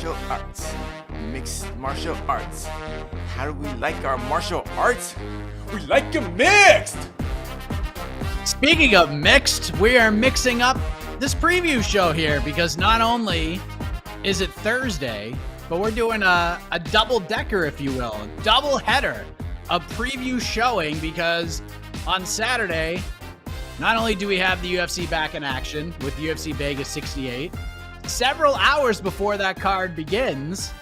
martial arts. Mixed martial arts. How do we like our martial arts? We like them mixed! Speaking of mixed, we are mixing up this preview show here because not only is it Thursday, but we're doing a double-decker, if you will, a double-header, a preview showing because on Saturday, not only do we have the UFC back in action with UFC Vegas 68, several hours before that card begins,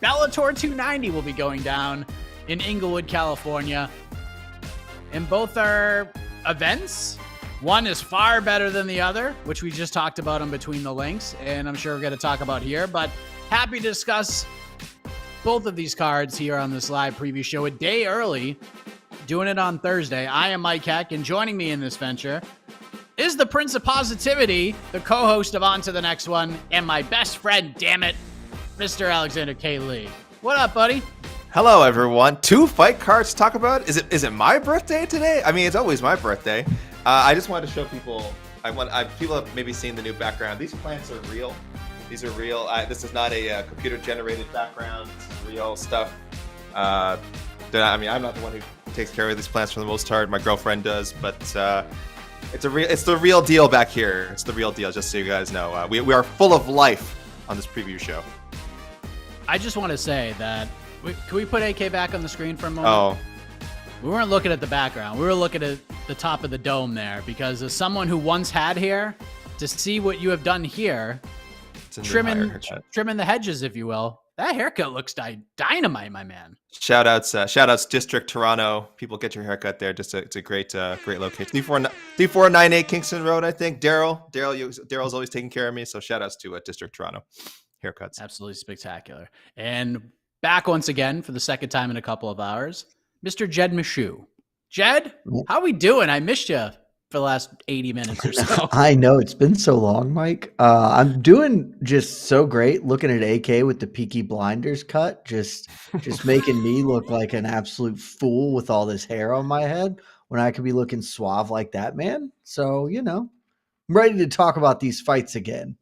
Bellator 290 will be going down in Inglewood, California. And both are events. One is far better than the other, which we just talked about in between the links, and I'm sure we're going to talk about here. But happy to discuss both of these cards here on this live preview show a day early, doing it on Thursday. I am Mike Heck, and joining me in this venture is the Prince of Positivity, the co-host of On to the Next One, and my best friend, damn it, Mr. Alexander K. Lee. What up, buddy? Hello, everyone. 2 fight cards to talk about. Is it my birthday today? I mean, it's always my birthday. I just wanted to show people. People have maybe seen the new background. These plants are real. These are real. This is not a computer-generated background. This is real stuff. I'm not the one who takes care of these plants for the most part. My girlfriend does, but it's the real deal back here. It's the real deal. Just so you guys know, we are full of life on this preview show. I just want to say that. Can we put AK back on the screen for a moment? Oh. We weren't looking at the background. We were looking at the top of the dome there because as someone who once had hair, to see what you have done here, trimming the hedges, if you will, that haircut looks dynamite, my man. Shout outs District Toronto. People get your haircut there. It's a great location. 3498 Kingston Road, I think. Daryl's always taking care of me. So shout outs to District Toronto haircuts. Absolutely spectacular. And back once again for the second time in a couple of hours, Mr. Jed Meshew. Jed, how we doing? I missed you for the last 80 minutes or so. I know, it's been so long, Mike. I'm doing just so great looking at AK with the Peaky Blinders cut, just making me look like an absolute fool with all this hair on my head when I could be looking suave like that, man. So, I'm ready to talk about these fights again.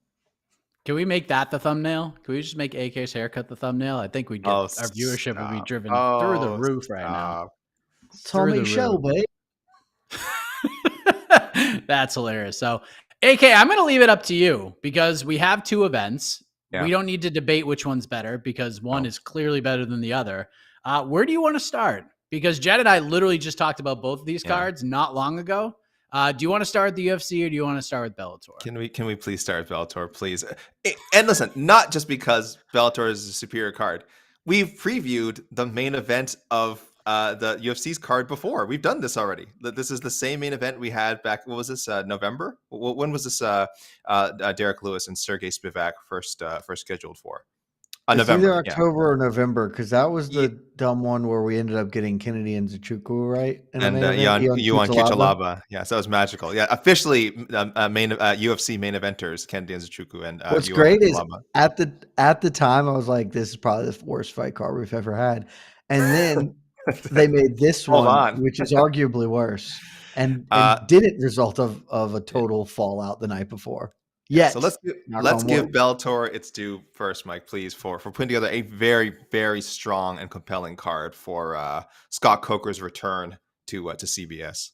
Can we make that the thumbnail? Can we just make AK's haircut the thumbnail? I think our viewership would be driven through the roof right now. Tommy Show, babe. That's hilarious. So, AK, I'm going to leave it up to you because we have 2 events. Yeah. We don't need to debate which one's better because one is clearly better than the other. Where do you want to start? Because Jed and I literally just talked about both of these cards not long ago. Do you want to start with the UFC or do you want to start with Bellator? Can we please start with Bellator, please? And listen, not just because Bellator is a superior card. We've previewed the main event of the UFC's card before. We've done this already. This is the same main event we had back. What was this? November? When was this? Derrick Lewis and Serghei Spivac first scheduled for? November. Either October or November, because that was the dumb one where we ended up getting Kennedy and Nzechukwu, right? And Yuan Kichalaba. Yeah, so that was magical. Yeah, officially UFC main eventers, Kennedy and Nzechukwu and what's Yuan great Kichalaba. Is at the time I was like, this is probably the worst fight card we've ever had. And then they made this one, which is arguably worse, and didn't result of a total fallout the night before. Yeah, so let's give Bellator its due first, Mike, please, for putting together a very, very strong and compelling card for Scott Coker's return to CBS.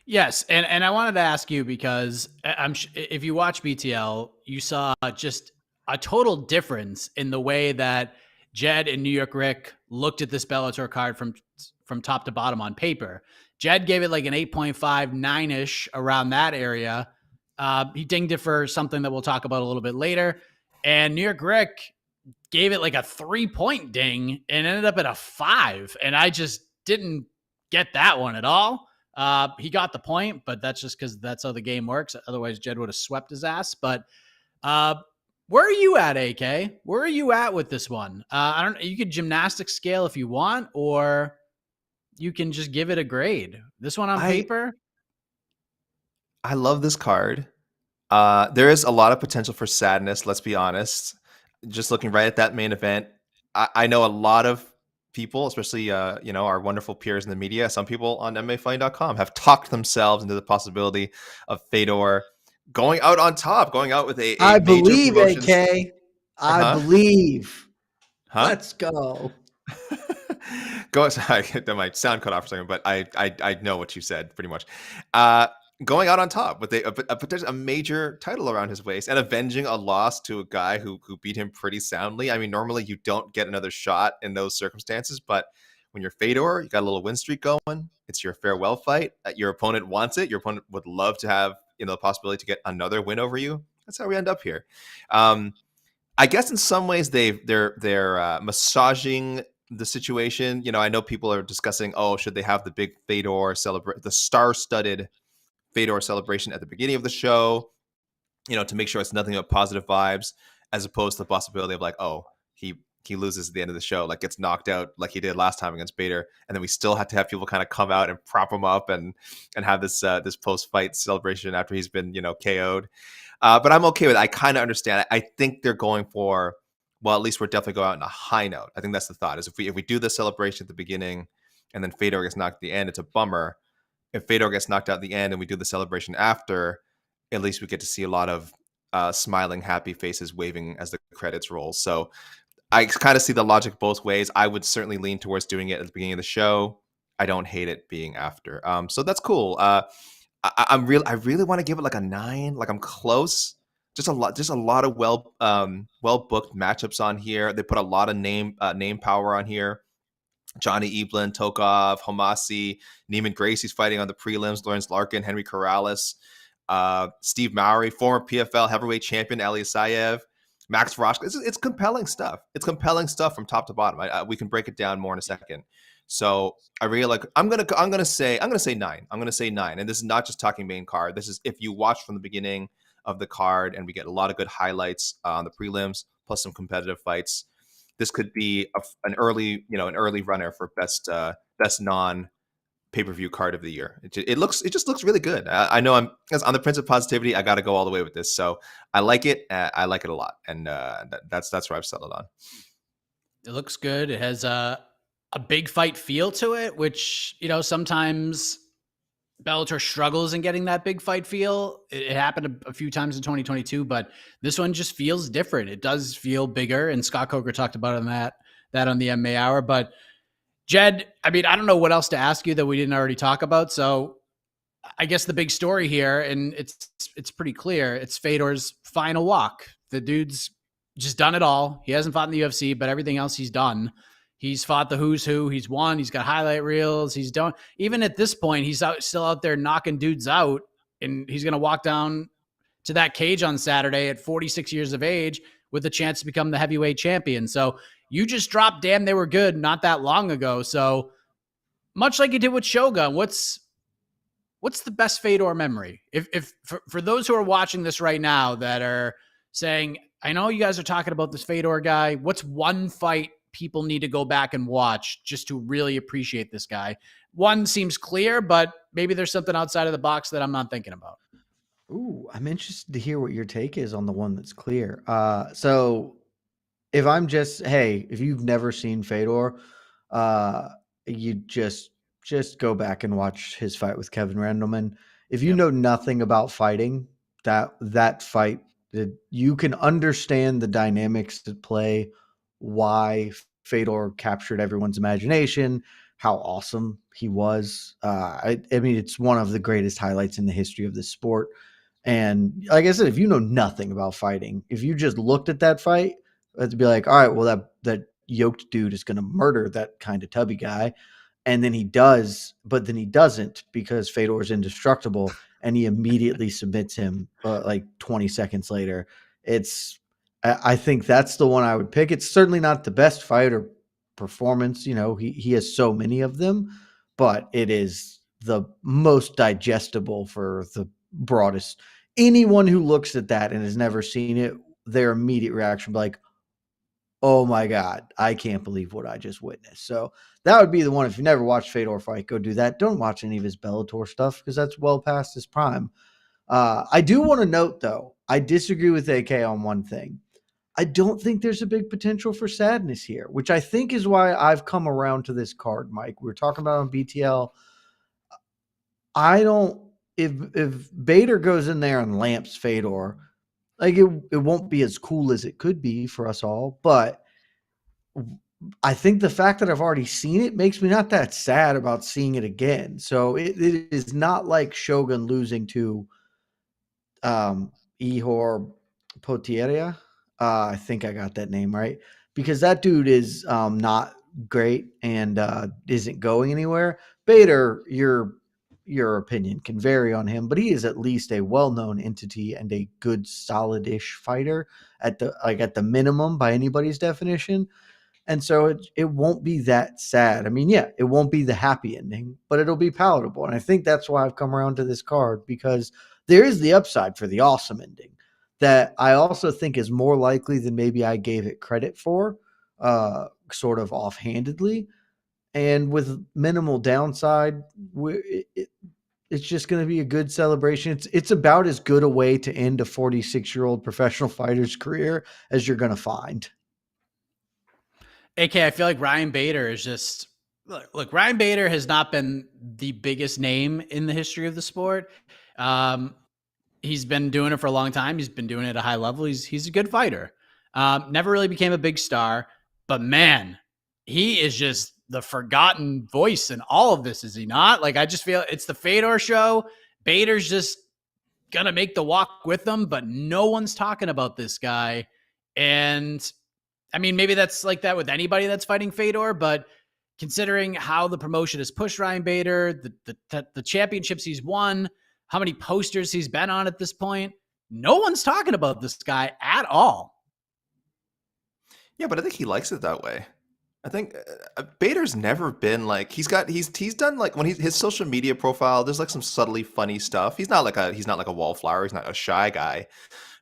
Yes, and I wanted to ask you because if you watch BTL, you saw just a total difference in the way that Jed and New York Rick looked at this Bellator card from top to bottom on paper. Jed gave it like an 8.5, 9-ish around that area. He dinged it for something that we'll talk about a little bit later. And New York Rick gave it like a 3-point ding and ended up at a 5. And I just didn't get that one at all. He got the point, but that's just because that's how the game works. Otherwise, Jed would have swept his ass. But where are you at, AK? Where are you at with this one? You could gymnastics scale if you want, or you can just give it a grade. This one on paper? I love this card. There is a lot of potential for sadness, let's be honest. Just looking right at that main event, I know a lot of people, especially our wonderful peers in the media, some people on MMAfighting.com have talked themselves into the possibility of Fedor going out on top, going out with a I believe, AK. I believe. Huh? Let's go. Go. Sorry, my sound cut off for a second, but I know what you said pretty much. Uh, Going out on top with a major title around his waist and avenging a loss to a guy who beat him pretty soundly. I mean, normally you don't get another shot in those circumstances, but when you're Fedor, you got a little win streak going. It's your farewell fight. Your opponent wants it. Your opponent would love to have the possibility to get another win over you. That's how we end up here. I guess in some ways they're massaging the situation. I know people are discussing, oh, should they have the big Fedor celebrate, the star-studded Fedor celebration at the beginning of the show, to make sure it's nothing but positive vibes, as opposed to the possibility of like, oh, he loses at the end of the show, like gets knocked out like he did last time against Bader, and then we still have to have people kind of come out and prop him up and have this post-fight celebration after he's been KO'd. But I'm okay with it. I kind of understand. I think they're going for, well, at least we're definitely going out on a high note. I think that's the thought, is if we do the celebration at the beginning and then Fedor gets knocked at the end, it's a bummer. If Fedor gets knocked out at the end and we do the celebration after, at least we get to see a lot of smiling, happy faces waving as the credits roll. So I kind of see the logic both ways. I would certainly lean towards doing it at the beginning of the show. I don't hate it being after. So that's cool. I really want to give it like a 9. Like I'm close. Just a lot of well booked matchups on here. They put a lot of name power on here. Johnny Eblin, Tokov, Homasi, Neiman Gracie's fighting on the prelims. Lawrence Larkin, Henry Corrales, Steve Mowry, former PFL heavyweight champion Ali Sayev, Max Roshka. It's compelling stuff. It's compelling stuff from top to bottom. We can break it down more in a second. So I really like. I'm gonna say 9. I'm gonna say 9. And this is not just talking main card. This is if you watch from the beginning of the card, and we get a lot of good highlights on the prelims, plus some competitive fights. This could be an early runner for best non pay-per-view card of the year. It just looks really good. I know I'm on the Prince of Positivity. I got to go all the way with this. So I like it. I like it a lot, and that's where I've settled on. It looks good. It has a big fight feel to it, which sometimes Bellator struggles in getting that big fight feel. It happened a few times in 2022, but this one just feels different. It does feel bigger, and Scott Coker talked about that on the MMA Hour. But Jed, I mean, I don't know what else to ask you that we didn't already talk about. So I guess the big story here, and it's pretty clear, it's Fedor's final walk. The dude's just done it all. He hasn't fought in the UFC, but everything else he's done. He's fought the who's who. He's won. He's got highlight reels. He's done. Even at this point, he's still out there knocking dudes out, and he's going to walk down to that cage on Saturday at 46 years of age with a chance to become the heavyweight champion. So you just dropped Damn They Were Good not that long ago. So much like you did with Shogun, what's the best Fedor memory? If for those who are watching this right now that are saying, I know you guys are talking about this Fedor guy, what's one fight people need to go back and watch just to really appreciate this guy? One seems clear, but maybe there's something outside of the box that I'm not thinking about. Ooh, I'm interested to hear what your take is on the one that's clear. So if if you've never seen Fedor, you just go back and watch his fight with Kevin Randleman. If you know nothing about fighting, that fight, you can understand the dynamics at play, why Fedor captured everyone's imagination, how awesome he was. I mean, it's one of the greatest highlights in the history of this sport. And like I said, if you know nothing about fighting, if you just looked at that fight, it'd be like, all right, well, that yoked dude is going to murder that kind of tubby guy. And then he does, but then he doesn't, because Fedor is indestructible, and he immediately submits him like 20 seconds later. I think that's the one I would pick. It's certainly not the best fight or performance. He has so many of them, but it is the most digestible for the broadest. Anyone who looks at that and has never seen it, their immediate reaction will be like, oh my God, I can't believe what I just witnessed. So that would be the one. If you never watched Fedor fight, go do that. Don't watch any of his Bellator stuff, because that's well past his prime. I do want to note, though, I disagree with AK on one thing. I don't think there's a big potential for sadness here, which I think is why I've come around to this card, Mike. We were talking about on BTL. If Bader goes in there and lamps Fedor, Like it won't be as cool as it could be for us all, but I think the fact that I've already seen it makes me not that sad about seeing it again. So it is not like Shogun losing to Ihor Potieria. I think I got that name right because that dude is not great and isn't going anywhere. Bader, your opinion can vary on him, but he is at least a well-known entity and a good solid-ish fighter at the minimum by anybody's definition. And so it won't be that sad. I mean, yeah, it won't be the happy ending, but it'll be palatable. And I think that's why I've come around to this card because there is the upside for the awesome ending that I also think is more likely than maybe I gave it credit for, sort of offhandedly. And with minimal downside, it's just going to be a good celebration. It's about as good a way to end a 46-year-old professional fighter's career as you're going to find. AK, I feel like Ryan Bader is just look. Ryan Bader has not been the biggest name in the history of the sport. He's been doing it for a long time. He's been doing it at a high level. He's a good fighter. Never really became a big star, but man, he is just the forgotten voice in all of this. Is he not? Like I just feel it's the Fedor show. Bader's just gonna make the walk with them, but no one's talking about this guy. And I mean, maybe that's like that with anybody that's fighting Fedor, but considering how the promotion has pushed Ryan Bader, the championships he's won, how many posters he's been on at this point, no one's talking about this guy at all. Yeah, but I think he likes it that way. I think Bader's never been like he's done like when his social media profile. There's like some subtly funny stuff. He's not like a wallflower. He's not a shy guy.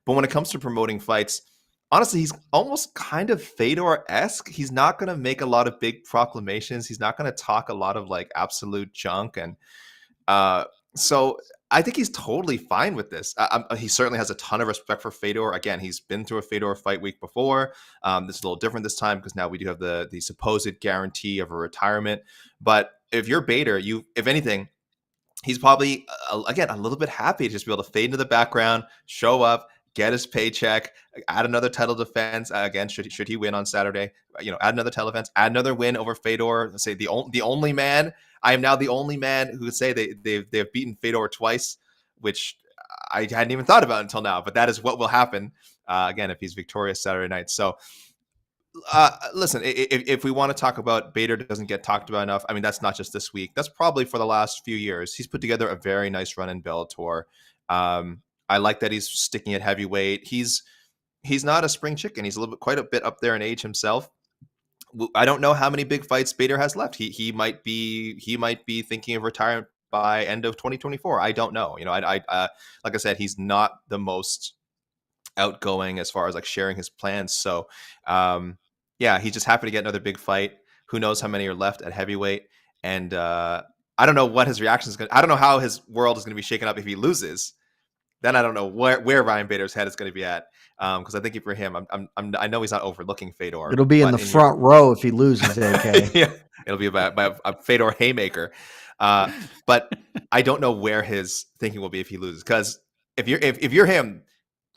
But when it comes to promoting fights, honestly, he's almost kind of Fedor-esque. He's not going to make a lot of big proclamations. He's not going to talk a lot of like absolute junk. And so I think he's totally fine with this. He certainly has a ton of respect for Fedor. Again, he's been through a Fedor fight week before. This is a little different this time because now we do have the supposed guarantee of a retirement. But if you're Bader, if anything, he's probably, again, a little bit happy to just be able to fade into the background, show up, get his paycheck, add another title defense. Again, should he win on Saturday, add another title defense, add another win over Fedor. Let's say the only man. I am now the only man who would say they've beaten Fedor twice, which I hadn't even thought about until now. But that is what will happen again if he's victorious Saturday night. So. Listen, if we want to talk about Bader doesn't get talked about enough, I mean, that's not just this week. That's probably for the last few years. He's put together a very nice run in Bellator. I like that he's sticking at heavyweight. He's not a spring chicken. He's quite a bit up there in age himself. I don't know how many big fights Bader has left. He might be thinking of retirement by end of 2024. I don't know. Like I said, he's not the most outgoing as far as like sharing his plans. So, yeah, he's just happy to get another big fight. Who knows how many are left at heavyweight? And I don't know what his reaction is going to. I don't know how his world is going to be shaken up if he loses. Then I don't know where Ryan Bader's head is going to be at. Because I think for him, I know he's not overlooking Fedor. It'll be in the front row if he loses, AK. Yeah, it'll be by a Fedor haymaker. But I don't know where his thinking will be if he loses. Because if you're him,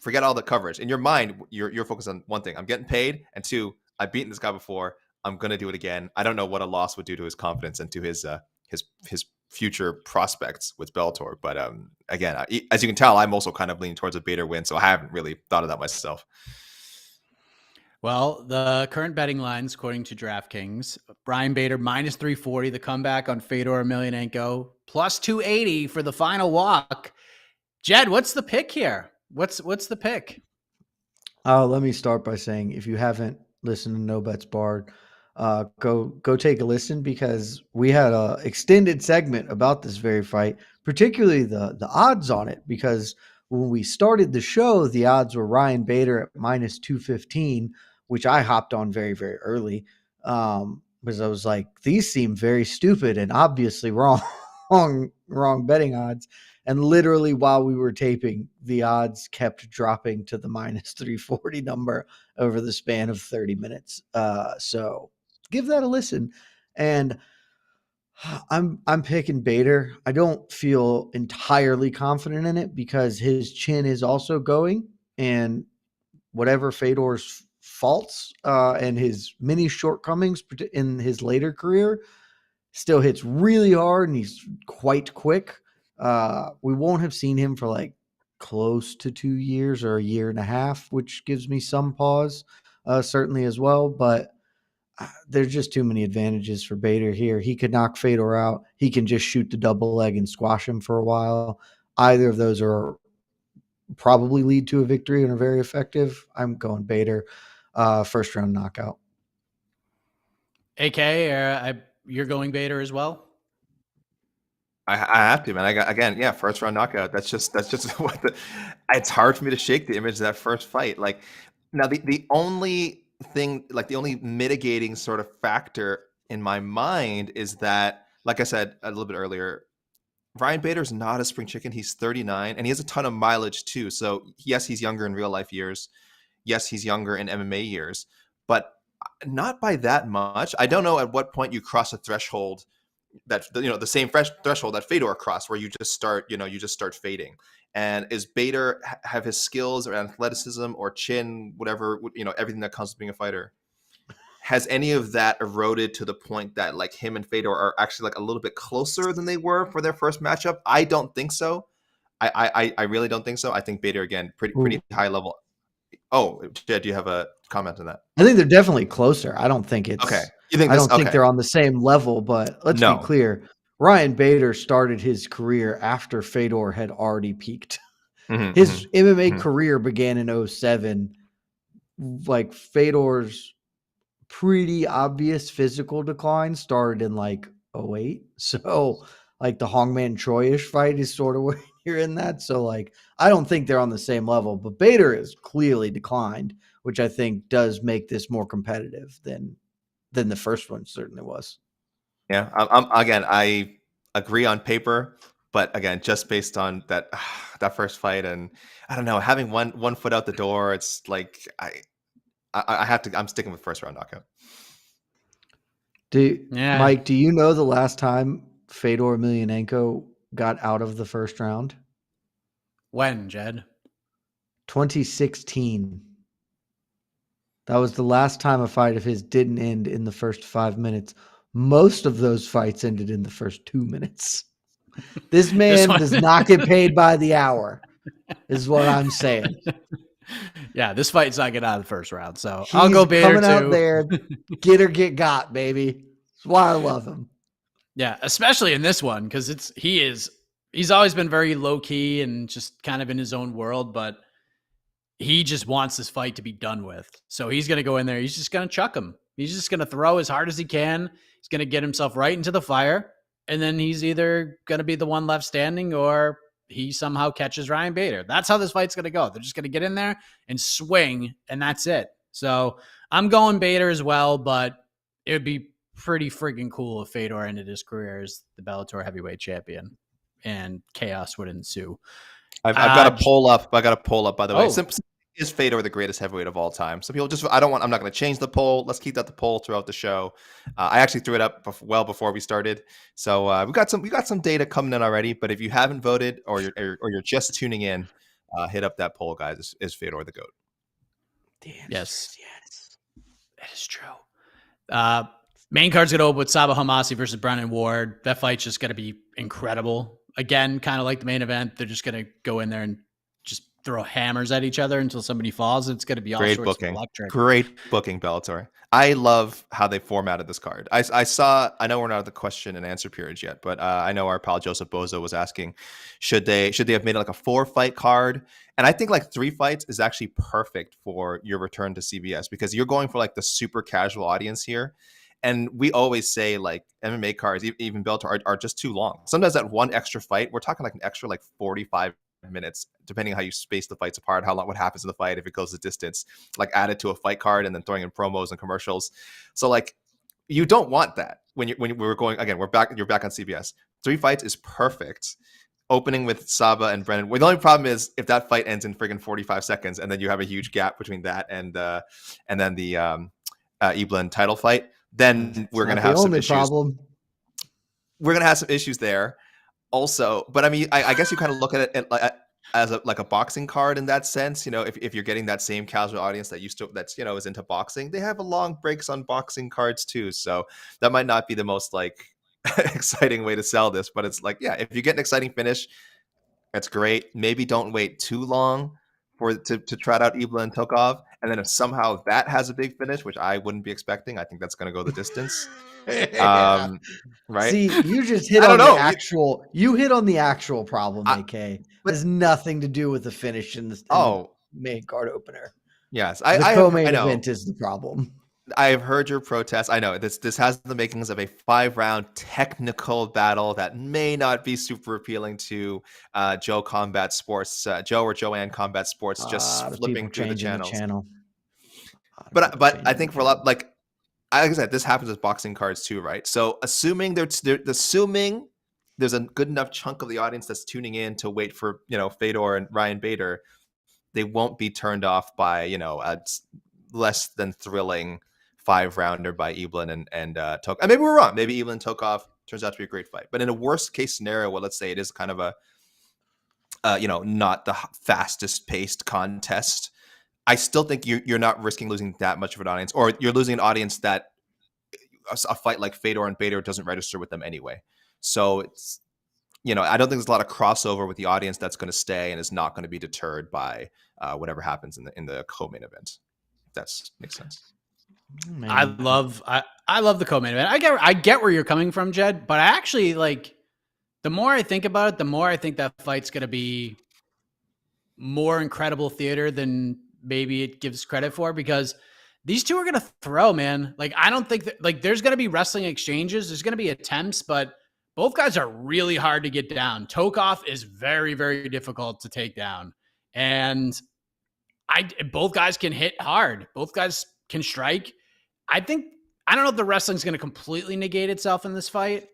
forget all the coverage. In your mind, you're focused on one thing. I'm getting paid, and two, I've beaten this guy before. I'm gonna do it again. I don't know what a loss would do to his confidence and to his future prospects with Bellator. But again, as you can tell, I'm also kind of leaning towards a Bader win, so I haven't really thought of that myself. Well, the current betting lines, according to DraftKings, Brian Bader minus 340, the comeback on Fedor Emelianenko, plus 280 for the final walk. Jed, what's the pick here? What's the pick? Let me start by saying if you haven't listened to No Bets Barred, go take a listen because we had a extended segment about this very fight, particularly the odds on it. Because when we started the show, the odds were Ryan Bader at minus 215, which I hopped on very, very early because I was like, these seem very stupid and obviously wrong betting odds. And literally while we were taping, the odds kept dropping to the minus 340 number over the span of 30 minutes. So give that a listen. And I'm picking Bader. I don't feel entirely confident in it because his chin is also going. and whatever Fedor's faults and his many shortcomings in his later career, still hits really hard and he's quite quick. We won't have seen him for like close to 2 years or a year and a half, which gives me some pause, certainly as well. But there's just too many advantages for Bader here. He could knock Fedor out. He can just shoot the double leg and squash him for a while. Either of those are probably lead to a victory and are very effective. I'm going Bader, first round knockout. AK, you're going Bader as well? I have to, man. Again, first round knockout. That's just what it's hard for me to shake the image of that first fight. Like now the only thing, like the only mitigating sort of factor in my mind is that, like I said a little bit earlier, Ryan Bader's not a spring chicken. He's 39 and he has a ton of mileage too. So yes, he's younger in real life years. Yes, he's younger in MMA years, but not by that much. I don't know at what point you cross a threshold that, the same threshold that Fedor crossed, where you just start fading. And is Bader have his skills or athleticism or chin, whatever, everything that comes with being a fighter? Has any of that eroded to the point that like him and Fedor are actually like a little bit closer than they were for their first matchup? I don't think so. I really don't think so. I think Bader, again, pretty high level. Oh, Jed, do you have a comment on that? I think they're definitely closer. I don't think it's okay. I don't think they're on the same level, but let's be clear. Ryan Bader started his career after Fedor had already peaked. His MMA career began in 2007. Like Fedor's pretty obvious physical decline started in like 2008. So like the Hongman Choi-ish fight is sort of where you're in that. So like I don't think they're on the same level, but Bader has clearly declined, which I think does make this more competitive than the first one certainly was. Yeah, again, I agree on paper, but again, just based on that first fight, and I don't know, having one foot out the door, it's like I have to. I'm sticking with first round knockout. Mike, do you know the last time Fedor Emelianenko got out of the first round? When, Jed? 2016. That was the last time a fight of his didn't end in the first 5 minutes. Most of those fights ended in the first 2 minutes. This man does not get paid by the hour, is what I'm saying. Yeah, this fight's not getting out of the first round, so I'll go Bader coming out there, get or get got, baby. That's why I love him. Yeah, especially in this one, because he's always been very low key and just kind of in his own world, but he just wants this fight to be done with. So he's going to go in there. He's just going to chuck him. He's just going to throw as hard as he can. He's going to get himself right into the fire. And then he's either going to be the one left standing or he somehow catches Ryan Bader. That's how this fight's going to go. They're just going to get in there and swing, and that's it. So I'm going Bader as well, but it would be pretty freaking cool if Fedor ended his career as the Bellator heavyweight champion and chaos would ensue. I've got a poll up. By the way. Is Fedor the greatest heavyweight of all time? Some people I'm not going to change the poll. Let's keep that the poll throughout the show. I actually threw it up well before we started. So we got some data coming in already. But if you haven't voted or you're just tuning in, hit up that poll, guys. Is Fedor the GOAT? Yes, that is true. Main card's going to open with Sabah Homasi versus Brennan Ward. That fight's just going to be incredible. Again, kind of like the main event. They're just going to go in there and just throw hammers at each other until somebody falls. It's going to be all sorts of electric. Great booking, Bellator. I love how they formatted this card. I know we're not at the question and answer period yet, but I know our pal Joseph Bozo was asking, should they have made it like a 4-fight card? And I think like 3 fights is actually perfect for your return to CBS, because you're going for like the super casual audience here. And we always say like MMA cards, even Bellator, are just too long. Sometimes that one extra fight, we're talking like an extra like 45 minutes, depending on how you space the fights apart, what happens in the fight, if it goes the distance, like added to a fight card and then throwing in promos and commercials. So like you don't want that when we're going, again, you're back on CBS. 3 fights is perfect. Opening with Sabah and Brennan. Well, the only problem is if that fight ends in friggin' 45 seconds and then you have a huge gap between that and then the Eblin title fight, then we're going to have some issues. We're going to have some issues there also. But I mean, I guess you kind of look at it as like a boxing card in that sense. If you're getting that same casual audience that's is into boxing, they have a long breaks on boxing cards too. So that might not be the most like exciting way to sell this, but it's like, yeah, if you get an exciting finish, that's great. Maybe don't wait too long to trot out Ibla and Tokov. And then if somehow that has a big finish, which I wouldn't be expecting, I think that's going to go the distance. Yeah. Right? See, you just hit I don't on the know. actual. You hit on the actual problem, AK. But Has nothing to do with the finish in the oh, main card opener. yes, The I co-main know. event is the problem. I have heard your protest. I know this has the makings of a 5-round technical battle that may not be super appealing to Joe Combat Sports, Joe or Joanne Combat Sports, just flipping through the channels. Channel. But I think for a lot, like I said, this happens with boxing cards too, right? So assuming there's a good enough chunk of the audience that's tuning in to wait for Fedor and Ryan Bader, they won't be turned off by a less than thrilling 5-rounder by Evelyn and Tokov. And maybe we're wrong. Maybe Evelyn Tokov turns out to be a great fight. But in a worst case scenario, well, let's say it is kind of a not the fastest paced contest, I still think you're not risking losing that much of an audience, or you're losing an audience that a fight like Fedor and Bader doesn't register with them anyway. So it's I don't think there's a lot of crossover with the audience that's going to stay and is not going to be deterred by whatever happens in the co-main event. If that makes sense. Man. I love the co-main event. I get where you're coming from, Jed, but I actually like, the more I think about it, the more I think that fight's going to be more incredible theater than maybe it gives credit for, because these two are going to throw, man. Like, I don't think that, like, there's going to be wrestling exchanges. There's going to be attempts, but both guys are really hard to get down. Tokov is very, very difficult to take down. And both guys can hit hard. Both guys can strike. I don't know if the wrestling's going to completely negate itself in this fight,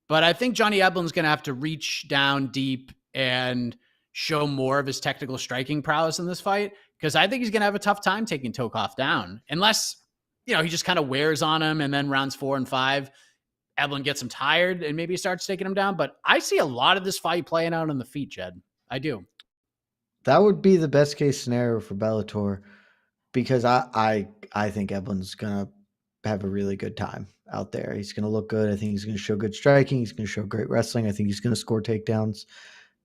but I think Johnny Eblen's going to have to reach down deep and show more of his technical striking prowess in this fight, because I think he's going to have a tough time taking Tokov down, unless, he just kind of wears on him, and then rounds 4 and 5, Eblen gets him tired and maybe he starts taking him down. But I see a lot of this fight playing out on the feet, Jed. I do. That would be the best case scenario for Bellator, because I think Eblen's going to have a really good time out there. He's going to look good. I think he's going to show good striking. He's going to show great wrestling. I think he's going to score takedowns.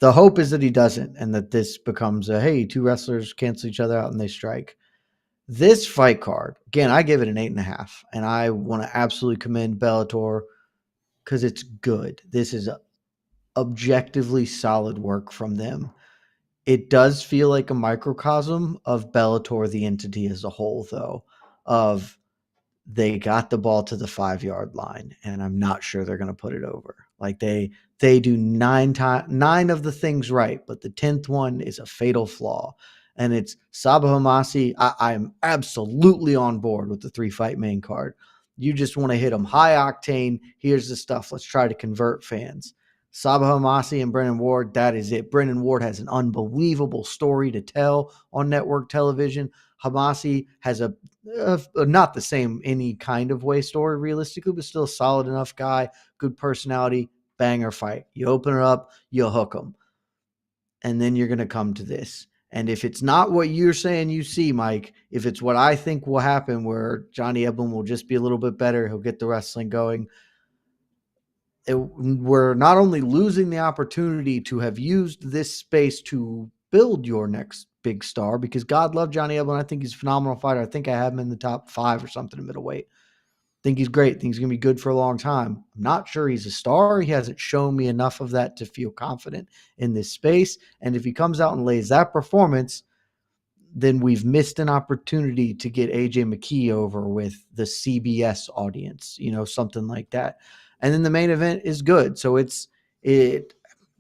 The hope is that he doesn't, and that this becomes hey, two wrestlers cancel each other out and they strike. This fight card, again, I give it an 8.5, and I want to absolutely commend Bellator because it's good. This is objectively solid work from them. It does feel like a microcosm of Bellator, the entity as a whole, though, of they got the ball to the 5-yard line, and I'm not sure they're going to put it over. Like they do 9 of the things right, but the 10th one is a fatal flaw. And it's Sabah Homasi. I'm absolutely on board with the 3-fight main card. You just want to hit them high octane. Here's the stuff. Let's try to convert fans. Sabah Homasi and Brennan Ward, that is it. Brennan Ward has an unbelievable story to tell on network television. Homasi has a not the same any kind of way story realistically, but still a solid enough guy, good personality, banger fight. You open it up, you hook them. And then you're going to come to this. And if it's not what you're saying you see, Mike, if it's what I think will happen, where Johnny Eblen will just be a little bit better, he'll get the wrestling going, we're not only losing the opportunity to have used this space to build your next big star, because God love Johnny Eblen. I think he's a phenomenal fighter. I think I have him in the top 5 or something in middleweight. I think he's great. I think he's going to be good for a long time. I'm not sure he's a star. He hasn't shown me enough of that to feel confident in this space. And if he comes out and lays that performance, then we've missed an opportunity to get AJ McKee over with the CBS audience, something like that. And then the main event is good. So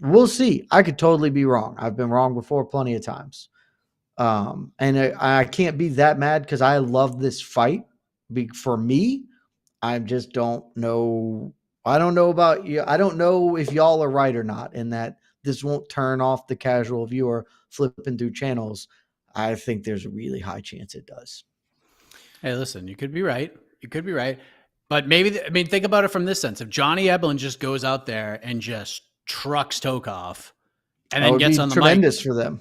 we'll see. I could totally be wrong. I've been wrong before plenty of times. And I can't be that mad because I love this fight. For me, I just don't know. I don't know about you. I don't know if y'all are right or not, in that this won't turn off the casual viewer flipping through channels. I think there's a really high chance it does. Hey, listen, you could be right. You could be right. But maybe, think about it from this sense. If Johnny Eblen just goes out there and just trucks Tokov, and That then would gets be on the mic. tremendous for them.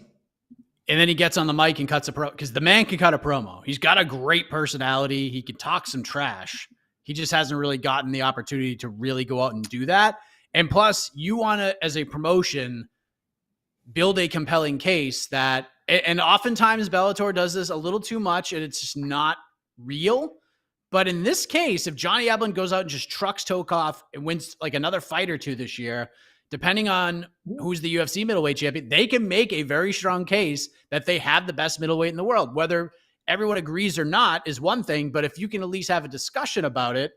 And then he gets on the mic and cuts a pro because the man can cut a promo. He's got a great personality. He can talk some trash. He just hasn't really gotten the opportunity to really go out and do that. And plus, you want to, as a promotion, build a compelling case that, and oftentimes Bellator does this a little too much and it's just not real. But in this case, if Johnny Eblen goes out and just trucks Tokov and wins like another fight or two this year, depending on who's the UFC middleweight champion, they can make a very strong case that they have the best middleweight in the world. Whether everyone agrees or not is one thing, but if you can at least have a discussion about it,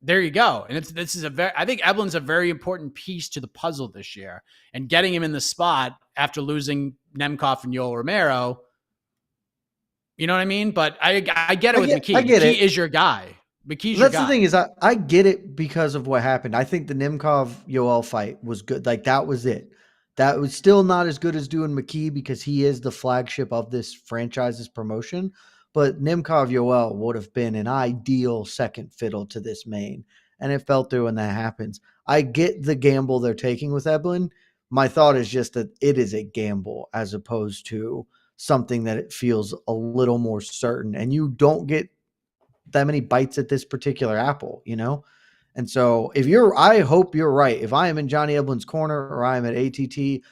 there you go. And I think Eblen's a very important piece to the puzzle this year, and getting him in the spot after losing Nemkov and Yoel Romero. You know what I mean? But I get it with McKee. McKee is your guy. McKee's your guy. That's the thing is I get it because of what happened. I think the Nemkov Yoel fight was good. Like that was it. That was still not as good as doing McKee because he is the flagship of this franchise's promotion. But Nemkov Yoel would have been an ideal second fiddle to this main. And it fell through when that happens. I get the gamble they're taking with Eblen. My thought is just that it is a gamble as opposed to something that it feels a little more certain. And you don't get that many bites at this particular apple, you know? And so I hope you're right. If I am in Johnny Eblen's corner or I am at ATT,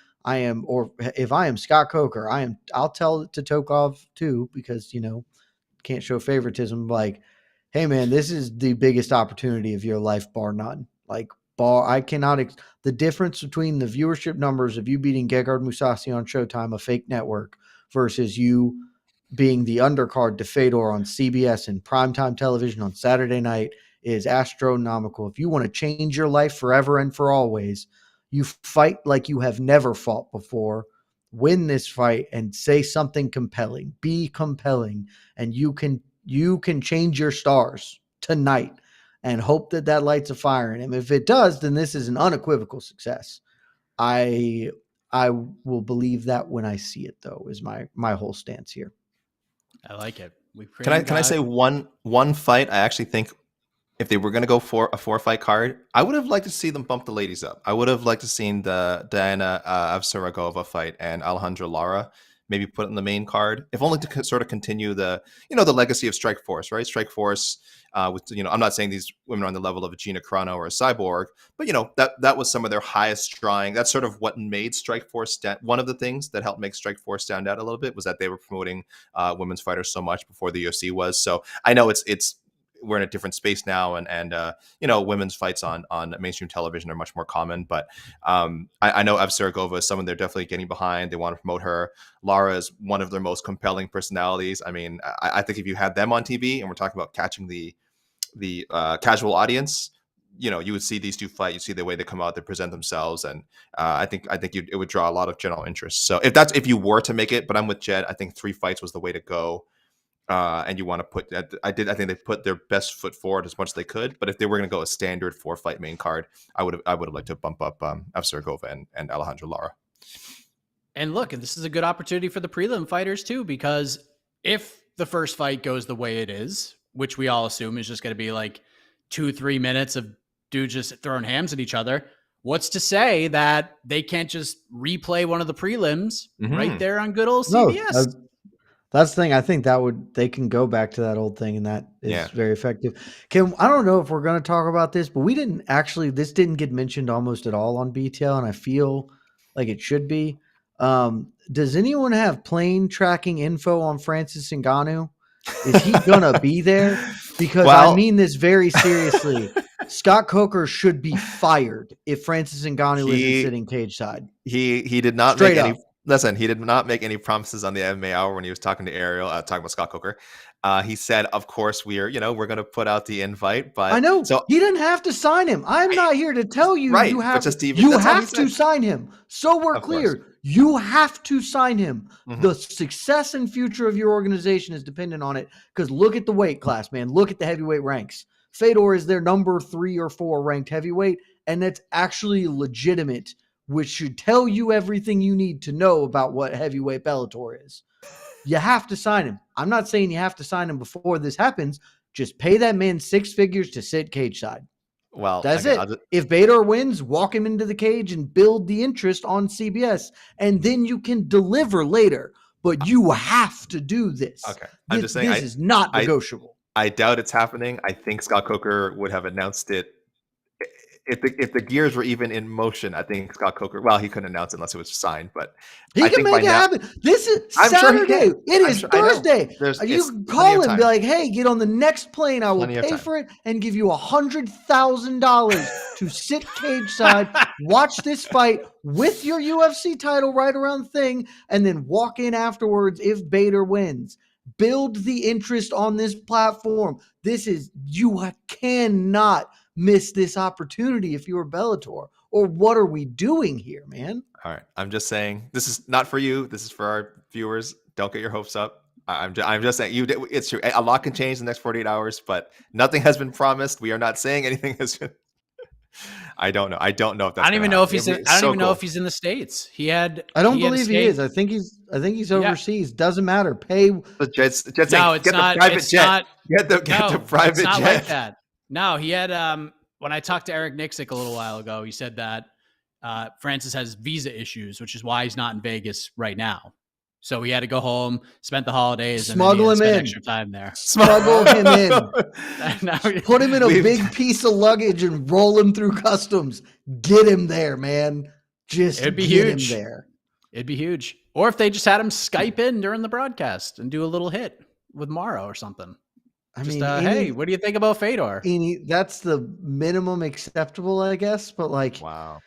or if I am Scott Coker, I'll tell it to Tokov too, because, you know, can't show favoritism. Like, hey man, this is the biggest opportunity of your life, bar none. Like the difference between the viewership numbers of you beating Gegard Mousasi on Showtime, a fake network, versus you being the undercard to Fedor on CBS and primetime television on Saturday night is astronomical. If you want to change your life forever and for always, you fight like you have never fought before, win this fight and say something compelling, be compelling, and you can change your stars tonight and hope that lights a fire in him. If it does, then this is an unequivocal success. I will believe that when I see it, though, is my whole stance here. I like it. Can I say one fight? I actually think if they were going to go for a 4-fight card, I would have liked to see them bump the ladies up. I would have liked to seen the Diana Avsaragova fight and Alejandra Lara maybe put in the main card, if only to sort of continue the legacy of Strikeforce, right? Strikeforce, I'm not saying these women are on the level of a Gina Carano or a Cyborg, but that was some of their highest drawing. That's sort of what made Strikeforce one of the things that helped make Strikeforce stand out a little bit was that they were promoting women's fighters so much before the UFC was. So I know it's we're in a different space now, and women's fights on mainstream television are much more common. But I know Avsaragova is someone they're definitely getting behind. They want to promote her. Lara is one of their most compelling personalities. I mean, I think if you had them on TV, and we're talking about catching the casual audience, you would see these two fight. You see the way they come out, they present themselves, and I think it would draw a lot of general interest. So if you were to make it, but I'm with Jed. I think 3 fights was the way to go. And you want to put I think they put their best foot forward as much as they could. But if they were going to go a standard 4-fight main card, I would have liked to bump up Avsaragova and Alejandra Lara. And look, this is a good opportunity for the prelim fighters too, because if the first fight goes the way it is, which we all assume is just going to be like 2-3 minutes of dudes just throwing hams at each other, what's to say that they can't just replay one of the prelims right there on good old CBS? No, that's the thing. I think they can go back to that old thing, and that is very effective. I don't know if we're going to talk about this, but this didn't get mentioned almost at all on BTL, and I feel like it should be. Does anyone have plane tracking info on Francis Ngannou? Is he going to be there? Because I mean this very seriously. Scott Coker should be fired if Francis Ngannou isn't sitting cage side. He did not make any. Listen, he did not make any promises on the MMA Hour when he was talking to Ariel, talking about Scott Coker. He said, "Of course, we're going to put out the invite." But I know he didn't have to sign him. I'm not here to tell you you have to sign him. So we're clear. You have to sign him. Mm-hmm. The success and future of your organization is dependent on it. Because look at the weight class, man. Look at the heavyweight ranks. Fedor is their number 3 or 4 ranked heavyweight, and that's actually legitimate, which should tell you everything you need to know about what heavyweight Bellator is. You have to sign him. I'm not saying you have to sign him before this happens. Just pay that man 6 figures to sit cage side. Well, That's again, it. If Fedor wins, walk him into the cage and build the interest on CBS, and then you can deliver later. But you have to do this. okay. I'm just saying, This is not I negotiable. I doubt it's happening. I think Scott Coker would have announced it if the gears were even in motion. I think Scott Coker. Well, he couldn't announce it unless it was signed, but He I can think by make it now, happen. This is I'm sure he Saturday. can. It I'm is sure, I know. Thursday. It's You can plenty call of him and time. be like, hey, get on the next plane. I will Plenty of pay time. for it and give you $100,000 to sit cage side, watch this fight with your UFC title right around the thing, and then walk in afterwards if Fedor wins. Build the interest on this platform. You cannot miss this opportunity if you're Bellator. Or what are we doing here, man? All right. I'm just saying this is not for you. This is for our viewers. Don't get your hopes up. I'm just saying it's true. A lot can change in the next 48 hours, but nothing has been promised. We are not saying anything has been. I don't know. I don't know if that's. I don't even know if he's. I don't even know if he's in the States. I don't believe he is. I think he's overseas. Doesn't matter. Pay. The Jets no, it's not. The private it's jet. not. Get the private it's not jet. like that. No, he had. When I talked to Eric Nixick a little while ago, he said that Francis has visa issues, which is why he's not in Vegas right now. So he had to go home, spent the holidays, smuggle and him in. Extra time there. Smuggle him in. Put him in a big piece of luggage and roll him through customs. Get him there, man. It'd be get huge. him there. It'd be huge. Or if they just had him Skype in during the broadcast and do a little hit with Morrow or something. Hey, what do you think about Fedor? That's the minimum acceptable, I guess. But wow.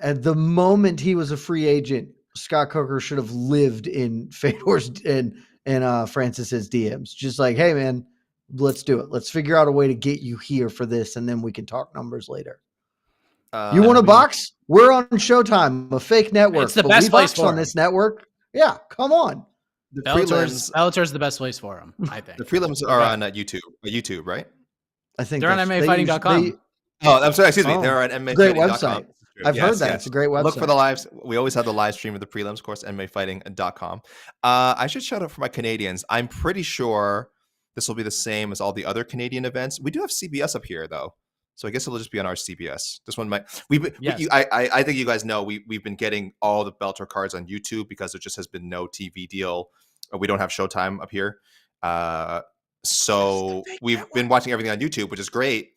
At the moment he was a free agent, Scott Coker should have lived in Fedor's and Francis's DMs. Just like, hey man, let's do it. Let's figure out a way to get you here for this, and then we can talk numbers later. You want a box? We're on Showtime, a fake network. It's the best place for on this network. Yeah, come on. Bellator's the best place for him, I think. The prelims are on YouTube, right? I think they're on MMAfighting.com. Oh, I'm sorry. Excuse me. They're on MMAfighting.com. Great website. I've heard that. It's a great website. Look for the lives. We always have the live stream of the prelims, of course, MMAfighting.com. I should shout out for my Canadians. I'm pretty sure this will be the same as all the other Canadian events. We do have CBS up here, though. So I guess it'll just be on our CBS. This one might. I think you guys know we've been getting all the Bellator cards on YouTube because there just has been no TV deal. We don't have Showtime up here. So we've been watching everything on YouTube, which is great.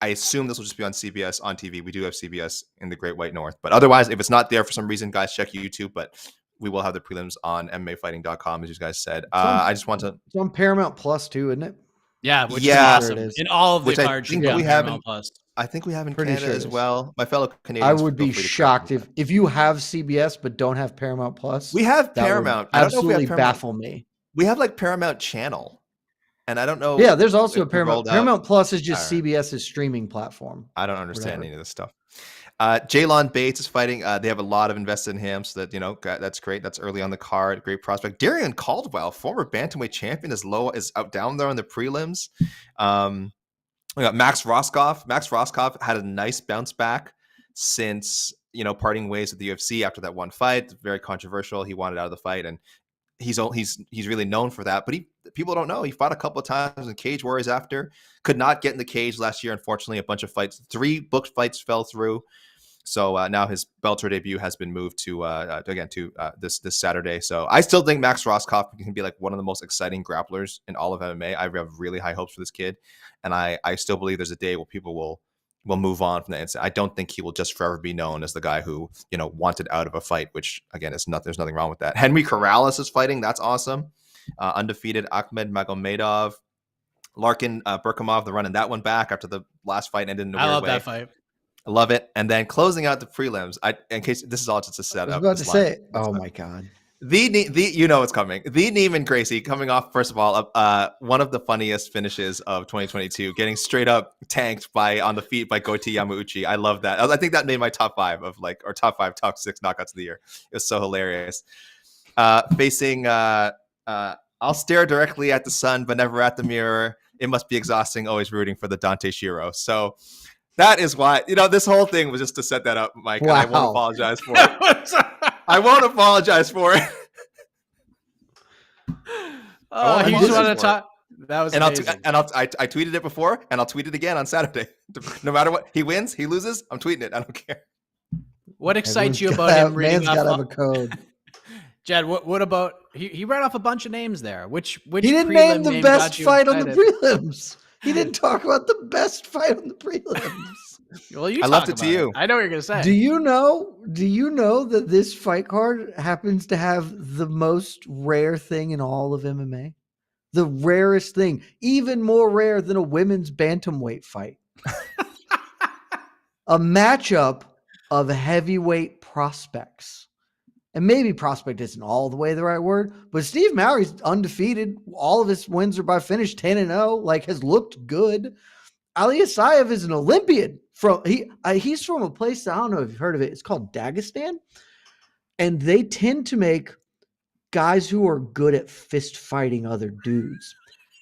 I assume this will just be on CBS on TV. We do have CBS in the Great White North. But otherwise, if it's not there for some reason, guys, check YouTube. But we will have the prelims on MMAfighting.com, as you guys said. I just want to... It's on Paramount Plus, too, isn't it? Yeah, which is awesome. Sure it is. In all of the cards, you we have Paramount Plus. I think we have in Canada as well. My fellow Canadians. I would be shocked if you have CBS but don't have Paramount Plus. We have Paramount. Absolutely baffle me. We have Paramount Channel. And I don't know. Yeah, there's also a Paramount. Paramount Plus is just CBS's streaming platform. I don't understand any of this stuff. Jaylon Bates is fighting. They have a lot of invested in him, so that that's great. That's early on the card. Great prospect. Darian Caldwell, former bantamweight champion, is out down there on the prelims. We got Max Roskopf. Max Roskopf had a nice bounce back since parting ways with the UFC after that one fight. Very controversial. He wanted out of the fight, and he's really known for that, but people don't know. He fought a couple of times in Cage Warriors after. Could not get in the cage last year, unfortunately. A bunch of fights, 3 booked fights fell through. So now his Bellator debut has been moved to this Saturday. So I still think Max Roskopf can be one of the most exciting grapplers in all of MMA. I have really high hopes for this kid, and I still believe there's a day where people will move on from that. I don't think he will just forever be known as the guy who, wanted out of a fight, which again, there's nothing wrong with that. Henry Corrales is fighting. That's awesome. Undefeated Ahmed Magomedov. Larkin Berkamov, they're running that one back after the last fight ended in a weird way. I love that fight. I love it. And then closing out the prelims, in case this is all just a setup. I was about to say, oh my God. It's coming. The Neiman Gracie coming off, first of all, one of the funniest finishes of 2022, getting straight up tanked on the feet by Goiti Yamauchi. I love that. I think that made my top 5 top 6 knockouts of the year. It was so hilarious. Facing, I'll stare directly at the sun, but never at the mirror. It must be exhausting, always rooting for the Dante Shiro. So that is why, this whole thing was just to set that up, Mike. Wow. And I won't apologize for it. I won't apologize for it. He just wanted to talk. That was And amazing. I tweeted it before, and I'll tweet it again on Saturday. No matter what, he wins, he loses, I'm tweeting it. I don't care. What excites Everyone's you about gotta him have- reading man's off? got to have a code. Jed, what about he read off a bunch of names there? Which He didn't prelim name the name best got you fight on the excited? prelims. He didn't talk about the best fight on the prelims. Well, you I talk left it to about you. I know what you're gonna say. Do you know that this fight card happens to have the most rare thing in all of MMA? The rarest thing, even more rare than a women's bantamweight fight. A matchup of heavyweight prospects. And maybe prospect isn't all the way the right word, but Steve Mowry's undefeated. All of his wins are by finish 10-0, like has looked good. Ali Asayev is an Olympian. He's from a place, I don't know if you've heard of it. It's called Dagestan. And they tend to make guys who are good at fist fighting other dudes.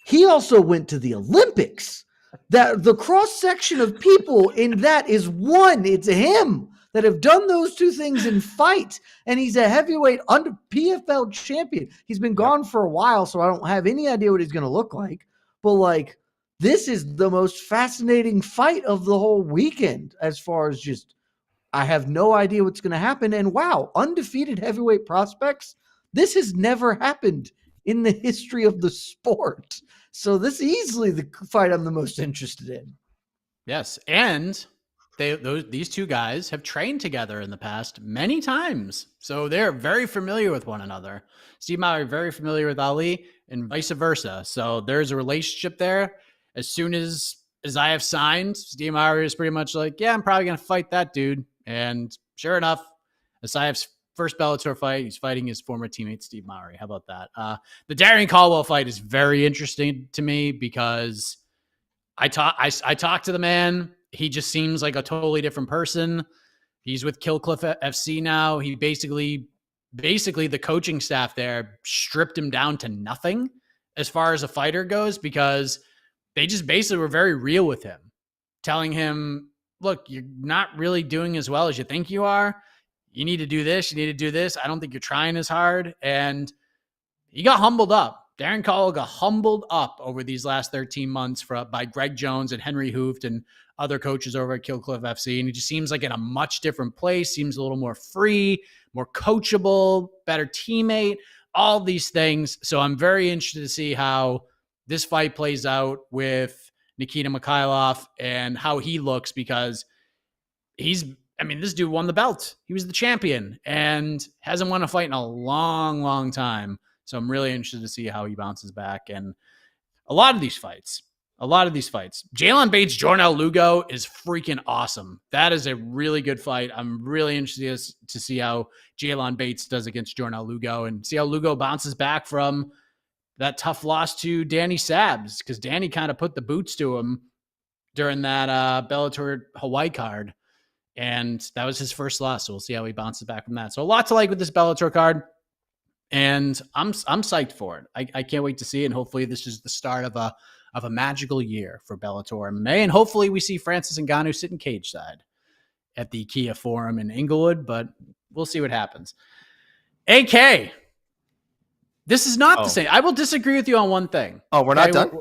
He also went to the Olympics. That the cross section of people in that is one. It's him that have done those two things in fight. And he's a heavyweight under PFL champion. He's been gone for a while, so I don't have any idea what he's going to look like. But like, this is the most fascinating fight of the whole weekend as far as just, I have no idea what's going to happen. And wow, undefeated heavyweight prospects. This has never happened in the history of the sport. So this is easily the fight I'm the most interested in. Yes, and these two guys have trained together in the past many times, so they're very familiar with one another. Steve Mowry very familiar with Ali, and vice versa. So there's a relationship there. As soon as I have signed, Steve Mowry is pretty much like, yeah, I'm probably gonna fight that dude. And sure enough, Asayev's first Bellator fight, he's fighting his former teammate Steve Mowry. How about that? The Darren Caldwell fight is very interesting to me because I talked to the man. He just seems like a totally different person. He's with Killcliff FC now. He basically the coaching staff there stripped him down to nothing as far as a fighter goes, because they just basically were very real with him, telling him, look, you're not really doing as well as you think you are. You need to do this. You need to do this. I don't think you're trying as hard. And he got humbled up. Darren Caldwell got humbled up over these last 13 months by Greg Jones and Henry Hooft and other coaches over at Killcliff FC. And he just seems like in a much different place, seems a little more free, more coachable, better teammate, all these things. So I'm very interested to see how this fight plays out with Nikita Mikhailov and how he looks, because this dude won the belt. He was the champion and hasn't won a fight in a long, long time. So I'm really interested to see how he bounces back. And a lot of these fights, Jalen Bates, Jornal Lugo is freaking awesome. That is a really good fight. I'm really interested to see how Jalen Bates does against Jornal Lugo and see how Lugo bounces back from that tough loss to Danny Sabs, because Danny kind of put the boots to him during that Bellator Hawaii card. And that was his first loss. So we'll see how he bounces back from that. So a lot to like with this Bellator card. And I'm psyched for it. I can't wait to see it. And hopefully this is the start of a magical year for Bellator MMA. And hopefully we see Francis Ngannou sitting cage side at the Kia Forum in Inglewood, but we'll see what happens. AK, this is not the same. I will disagree with you on one thing. Oh, we're not done?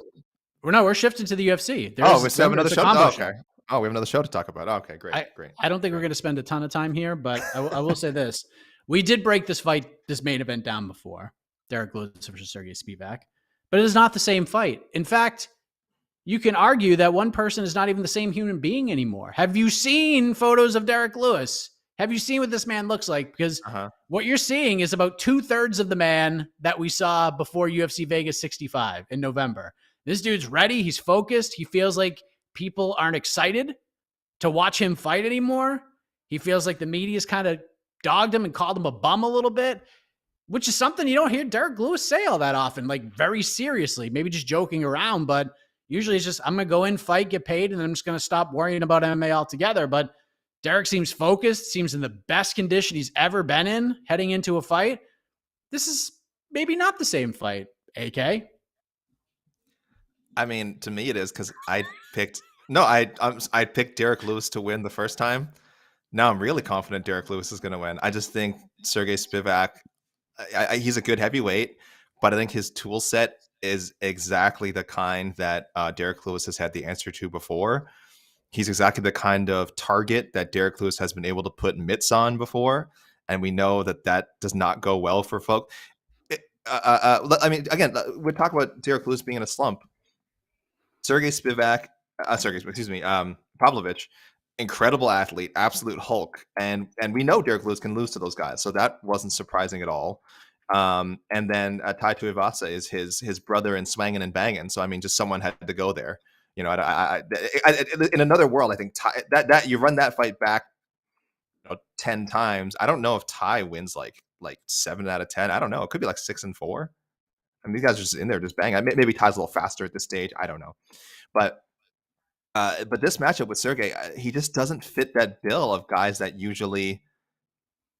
We're shifting to the UFC. We still have another show? Oh, okay. Oh, we have another show to talk about. Oh, okay, great. I don't think we're going to spend a ton of time here, but I will say this. We did break this main event down before. Derrick Lewis versus Serghei Spivac. But it is not the same fight. In fact, you can argue that one person is not even the same human being anymore. Have you seen photos of Derrick Lewis? Have you seen what this man looks like? Because what you're seeing is about 2/3 of the man that we saw before UFC Vegas 65 in November. This dude's ready. He's focused. He feels like people aren't excited to watch him fight anymore. He feels like the media's kind of dogged him and called him a bum a little bit, which is something you don't hear Derrick Lewis say all that often, like very seriously, maybe just joking around. But usually it's just, I'm going to go in, fight, get paid, and then I'm just going to stop worrying about MMA altogether. But Derrick seems focused, seems in the best condition he's ever been in heading into a fight. This is maybe not the same fight, AK. I mean, to me it is, because I picked Derrick Lewis to win the first time. Now I'm really confident Derrick Lewis is going to win. I just think Serghei Spivac, he's a good heavyweight, but I think his tool set is exactly the kind that Derrick Lewis has had the answer to before. He's exactly the kind of target that Derrick Lewis has been able to put mitts on before, and we know that that does not go well for folk. I mean, again, we talk about Derrick Lewis being in a slump. Serghei Spivac, Pavlovich, incredible athlete, absolute Hulk, and we know Derrick Lewis can lose to those guys, so that wasn't surprising at all. And then Tai Tuivasa is his brother in swanging and banging, so I mean, just someone had to go there. You know, in another world, I think that you run that fight back 10 times. I don't know if Tai wins like 7 out of 10. I don't know. It could be like 6-4. I mean, these guys are just in there, just banging. Maybe Ty's a little faster at this stage. I don't know, but this matchup with Serghei, he just doesn't fit that bill of guys that usually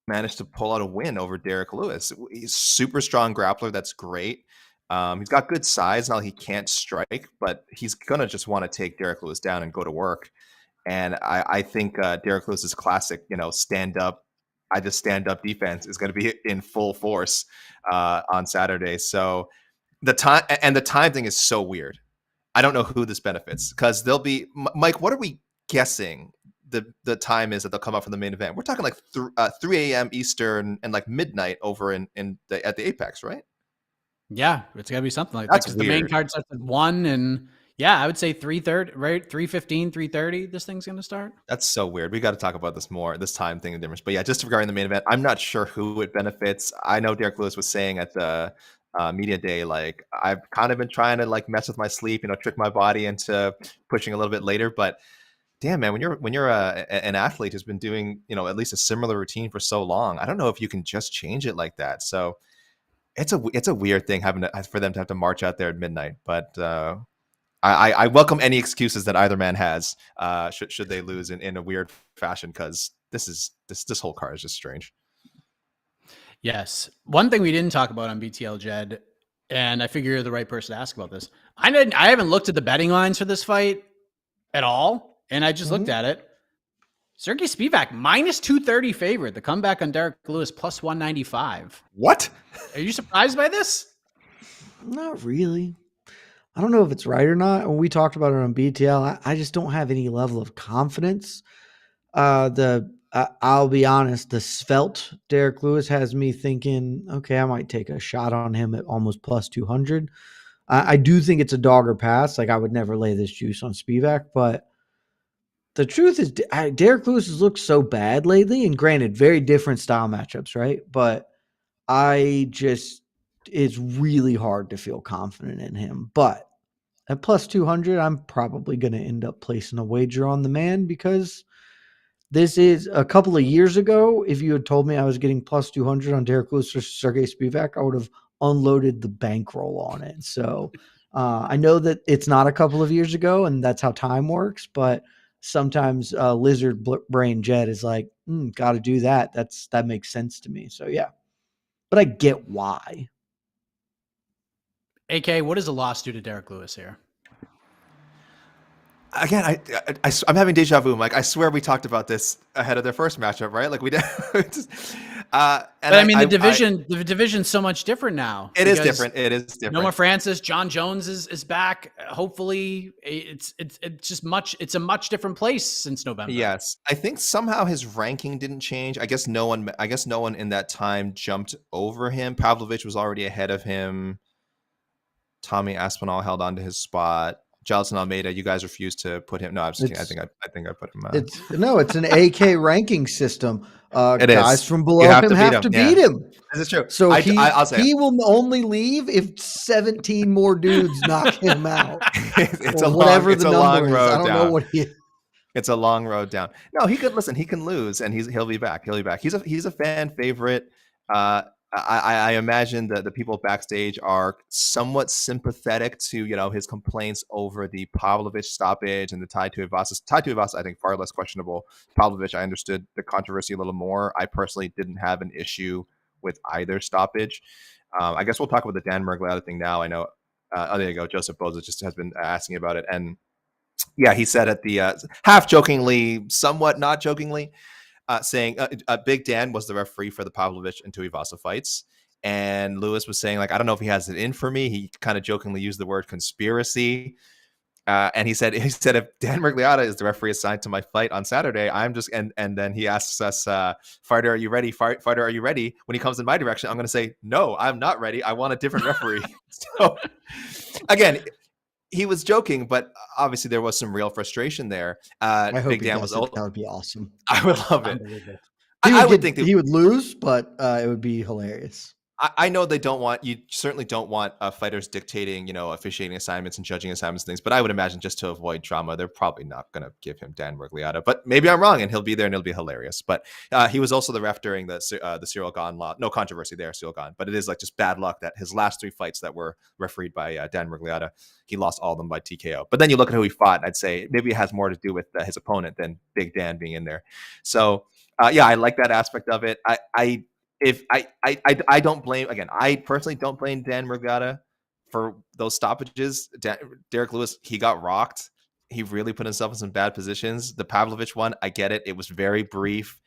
manage to pull out a win over Derrick Lewis. He's super strong grappler. That's great. He's got good size. Now he can't strike, but he's gonna just want to take Derrick Lewis down and go to work. And I think Derrick Lewis's classic, stand up. I just stand up defense is going to be in full force on Saturday. So the time thing is so weird. I don't know who this benefits because they'll be Mike. What are we guessing? The time is that they'll come up for the main event. We're talking like 3 a.m. Eastern and like midnight over at the Apex, right? Yeah, it's gotta be something like That's that because the main card starts at 1, and yeah, I would say 3:30, right? 3:15, 3:30. This thing's gonna start. That's so weird. We got to talk about this more. This time thing and difference. But yeah, just regarding the main event, I'm not sure who it benefits. I know Derrick Lewis was saying at the media day, like I've kind of been trying to like mess with my sleep, trick my body into pushing a little bit later, but. Damn, man, when you're an athlete who's been doing at least a similar routine for so long, I don't know if you can just change it like that. So it's a weird thing for them to have to march out there at midnight. But I welcome any excuses that either man has should they lose in a weird fashion, because this whole card is just strange. Yes, one thing we didn't talk about on BTL, Jed, and I figure you're the right person to ask about this. I haven't looked at the betting lines for this fight at all. And I just looked at it. Serghei Spivac, -230 favorite. The comeback on Derrick Lewis, +195. What? Are you surprised by this? Not really. I don't know if it's right or not. When we talked about it on BTL, I just don't have any level of confidence. I'll be honest, the svelte Derrick Lewis has me thinking, okay, I might take a shot on him at almost +200. I do think it's a dog or pass. Like, I would never lay this juice on Spivac, but the truth is, Derrick Lewis has looked so bad lately, and granted, very different style matchups, right? But it's really hard to feel confident in him. But at +200, I'm probably going to end up placing a wager on the man, because this is a couple of years ago. If you had told me I was getting +200 on Derrick Lewis or Serghei Spivac, I would have unloaded the bankroll on it. So I know that it's not a couple of years ago, and that's how time works, but sometimes lizard brain Jed is like, got to do that. That makes sense to me. So yeah, but I get why. AK, what does a loss do to Derrick Lewis here? Again, I'm having deja vu. Like, I swear we talked about this ahead of their first matchup, right? Like we did. But I mean, the division's so much different now. It is different. It is different. Noah Francis, John Jones is back. Hopefully, it's a much different place since November. Yes, I think somehow his ranking didn't change. I guess no one in that time jumped over him. Pavlovich was already ahead of him. Tommy Aspinall held on to his spot. Jalison Almeida, you guys refused to put him. No, I'm just kidding. I think I put him. It's an AK ranking system. Guys from below him have to beat him. This is true. So he will only leave if 17 more dudes knock him out. It's a long road down. I don't know what he is. It's a long road down. No, he could listen. He can lose, and he'll be back. He'll be back. He's a fan favorite. I imagine that the people backstage are somewhat sympathetic to his complaints over the Pavlovich stoppage and the Tai Tuivasa. Tai Tuivasa, I think, far less questionable. Pavlovich, I understood the controversy a little more. I personally didn't have an issue with either stoppage. I guess we'll talk about the Dan Merglada thing now. I know. There you go. Joseph Boza just has been asking about it, and yeah, he said at the half jokingly, somewhat not jokingly, saying Big Dan was the referee for the Pavlovich and Tuivasa fights, and Lewis was saying, like, I don't know if he has it in for me. He kind of jokingly used the word conspiracy. And he said if Dan Mergliotta is the referee assigned to my fight on Saturday, I'm just and then he asks us, fighter, are you ready? Fighter, are you ready? When he comes in my direction, I'm going to say, no, I'm not ready. I want a different referee. So again, he was joking, but obviously there was some real frustration there. I hope Big he Dan does was it. That would be awesome. I would love it. Unbelievable. I would think he would lose, but it would be hilarious. I know they don't want, you certainly don't want fighters dictating, officiating assignments and judging assignments and things, but I would imagine just to avoid drama, they're probably not going to give him Dan Mergliotta, but maybe I'm wrong and he'll be there and it'll be hilarious. But he was also the ref during the Cyril Gane law. No controversy there, Cyril Gane, but it is like just bad luck that his last 3 fights that were refereed by Dan Mergliotta, he lost all of them by TKO. But then you look at who he fought, and I'd say maybe it has more to do with his opponent than Big Dan being in there. So yeah, I like that aspect of it. I don't blame, again, I personally don't blame Dan Mergliotta for those stoppages. Derrick Lewis, he got rocked. He really put himself in some bad positions. The Pavlovich one, I get it. It was very brief.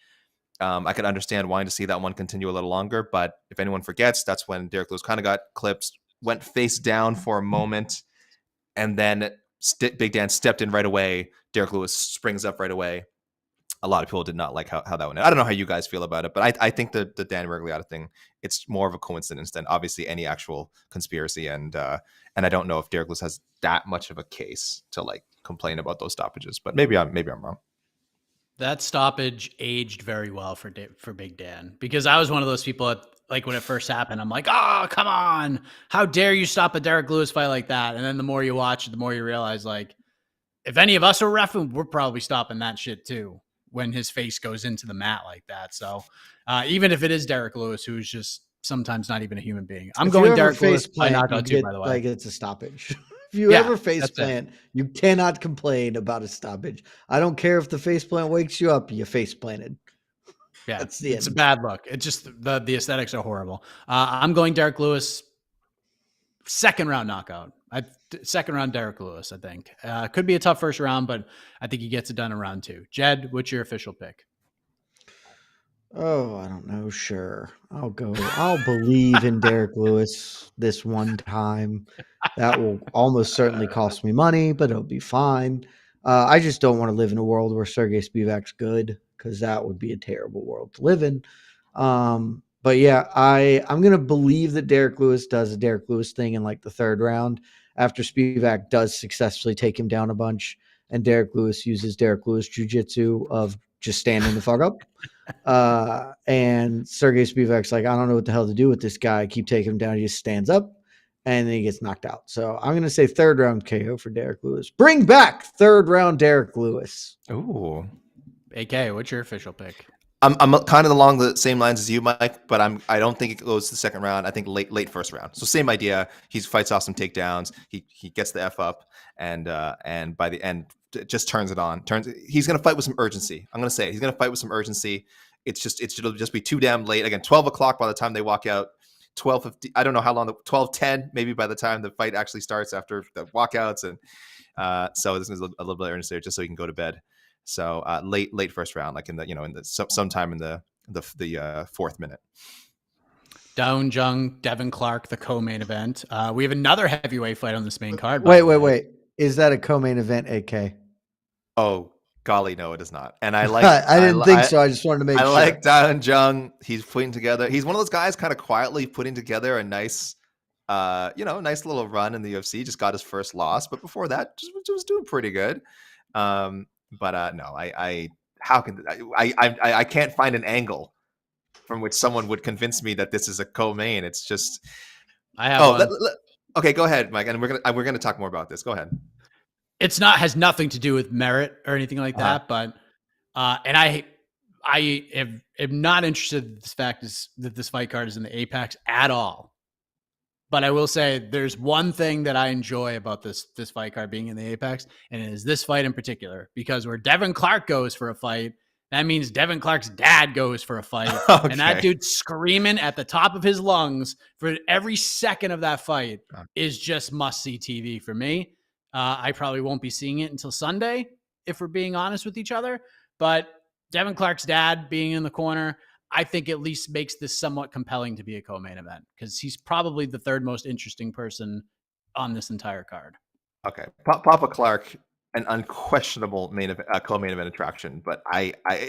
I could understand wanting to see that one continue a little longer, but if anyone forgets, that's when Derrick Lewis kind of got clipped, went face down for a moment, and then Big Dan stepped in right away. Derrick Lewis springs up right away. A lot of people did not like how that went. I don't know how you guys feel about it, but I think the Dan Mergliotta thing, it's more of a coincidence than obviously any actual conspiracy. And I don't know if Derrick Lewis has that much of a case to like complain about those stoppages, but maybe I'm wrong. That stoppage aged very well for Big Dan, because I was one of those people that, like, when it first happened, I'm like, oh, come on, how dare you stop a Derrick Lewis fight like that? And then the more you watch it, the more you realize, like, if any of us are reffing, we're probably stopping that shit too, when his face goes into the mat like that. So even if it is Derrick Lewis, who's just sometimes not even a human being, I'm going Derrick Lewis by knockout too, by the way. Like, it's a stoppage. If you ever face plant, you cannot complain about a stoppage. I don't care if the face plant wakes you up, you face planted. Yeah, it's a bad look. It's just the aesthetics are horrible. I'm going Derrick Lewis, second round knockout. Second round Derrick Lewis, I think. Could be a tough first round, but I think he gets it done in round 2. Jed, what's your official pick? Oh, I don't know. Sure. I'll believe in Derrick Lewis this one time. That will almost certainly cost me money, but it'll be fine. I just don't want to live in a world where Serghei Spivac's good, because that would be a terrible world to live in. But yeah, I'm going to believe that Derrick Lewis does a Derrick Lewis thing in like the 3rd round after Spivac does successfully take him down a bunch, and Derrick Lewis uses Derrick Lewis jiu-jitsu of just standing the fuck up. And Serghei Spivac's like, I don't know what the hell to do with this guy. I keep taking him down. He just stands up, and then he gets knocked out. So I'm going to say 3rd round KO for Derrick Lewis. Bring back 3rd round Derrick Lewis. Ooh. AK, what's your official pick? I'm kind of along the same lines as you, Mike, but I don't think it goes to the 2nd round. I think late first round. So same idea. He fights off some takedowns. He gets the F up, and by the end just turns it on. He's going to fight with some urgency. I'm going to say it. He's going to fight with some urgency. It'll just be too damn late. Again, 12 o'clock by the time they walk out. 12:50. I don't know how long. 12:10 maybe by the time the fight actually starts after the walkouts, and so this is a little bit of urgency there just so he can go to bed. So late first round, like in the sometime in the 4th minute. Down Jung, Devin Clark, the co-main event. We have another heavyweight fight on this main card. Wait. Is that a co-main event, AK? Oh, golly, no, it is not. And I like. I didn't think so. I just wanted to make sure. I like Down Jung. He's putting together. He's one of those guys, kind of quietly putting together a nice, nice little run in the UFC. Just got his first loss, but before that, just was doing pretty good. But no, I can't find an angle from which someone would convince me that this is a co-main. It's just I have okay, go ahead, Mike, and we're gonna talk more about this. Go ahead. It's has nothing to do with merit or anything like that, but and I am not interested in this fact that this fight card is in the Apex at all. But I will say there's one thing that I enjoy about this fight card being in the Apex, and it is this fight in particular, because where Devin Clark goes for a fight, that means Devin Clark's dad goes for a fight. Okay. And that dude screaming at the top of his lungs for every second of that fight is just must-see TV for me. I probably won't be seeing it until Sunday, if we're being honest with each other. But Devin Clark's dad being in the corner, I think at least makes this somewhat compelling to be a co-main event because he's probably the third most interesting person on this entire card. Okay, Papa Clark, an unquestionable co-main event attraction, but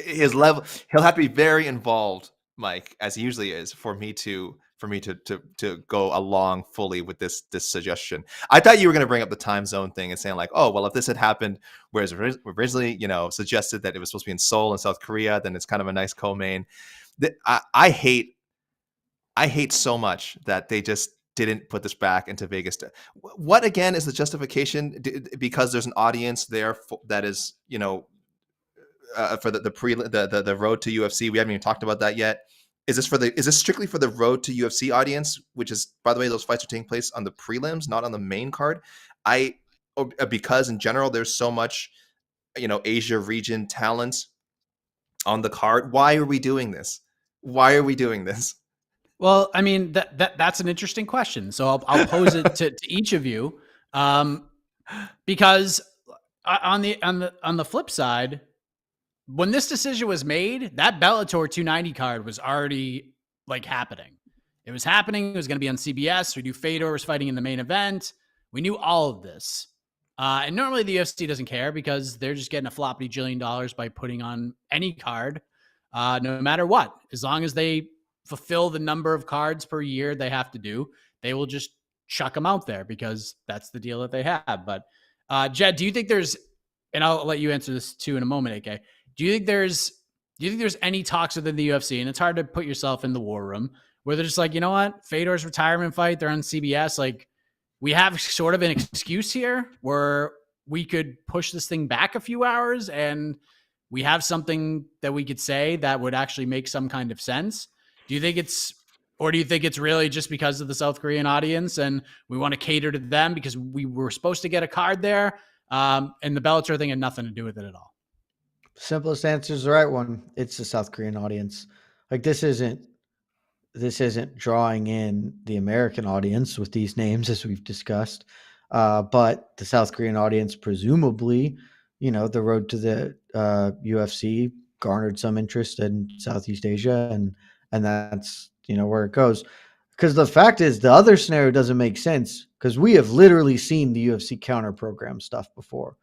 his level, he'll have to be very involved, Mike, as he usually is, for me to go along fully with this suggestion. I thought you were going to bring up the time zone thing and saying like, oh well, if this had happened, whereas originally suggested that it was supposed to be in Seoul in South Korea, then it's kind of a nice co-main. I hate so much that they just didn't put this back into Vegas. What again is the justification? Because there's an audience there that is, for the road to UFC. We haven't even talked about that yet. Is this strictly for the road to UFC audience? Which is, by the way, those fights are taking place on the prelims, not on the main card. Because in general there's so much, Asia region talent on the card. Why are we doing this? Why are we doing this? Well, I mean, that's an interesting question. So I'll pose it to each of you, because on the flip side, when this decision was made, that Bellator 290 card was already like happening. It was happening. It was going to be on CBS. We knew Fedor was fighting in the main event. We knew all of this. And normally the UFC doesn't care because they're just getting a floppy $1 jillion by putting on any card, no matter what. As long as they fulfill the number of cards per year they have to do, they will just chuck them out there because that's the deal that they have. But Jed, do you think there's, and I'll let you answer this too in a moment, AK. Do you think there's any talks within the UFC, and it's hard to put yourself in the war room, where they're just like, you know what, Fedor's retirement fight, they're on CBS, like we have sort of an excuse here where we could push this thing back a few hours and we have something that we could say that would actually make some kind of sense? Do you think it's really just because of the South Korean audience and we want to cater to them because we were supposed to get a card there? And the Bellator thing had nothing to do with it at all. Simplest answer is the right one. It's the South Korean audience. Like this isn't drawing in the American audience with these names as we've discussed. But the South Korean audience, presumably, the road to the UFC garnered some interest in Southeast Asia, and that's where it goes. Because the fact is, the other scenario doesn't make sense because we have literally seen the UFC counter program stuff before.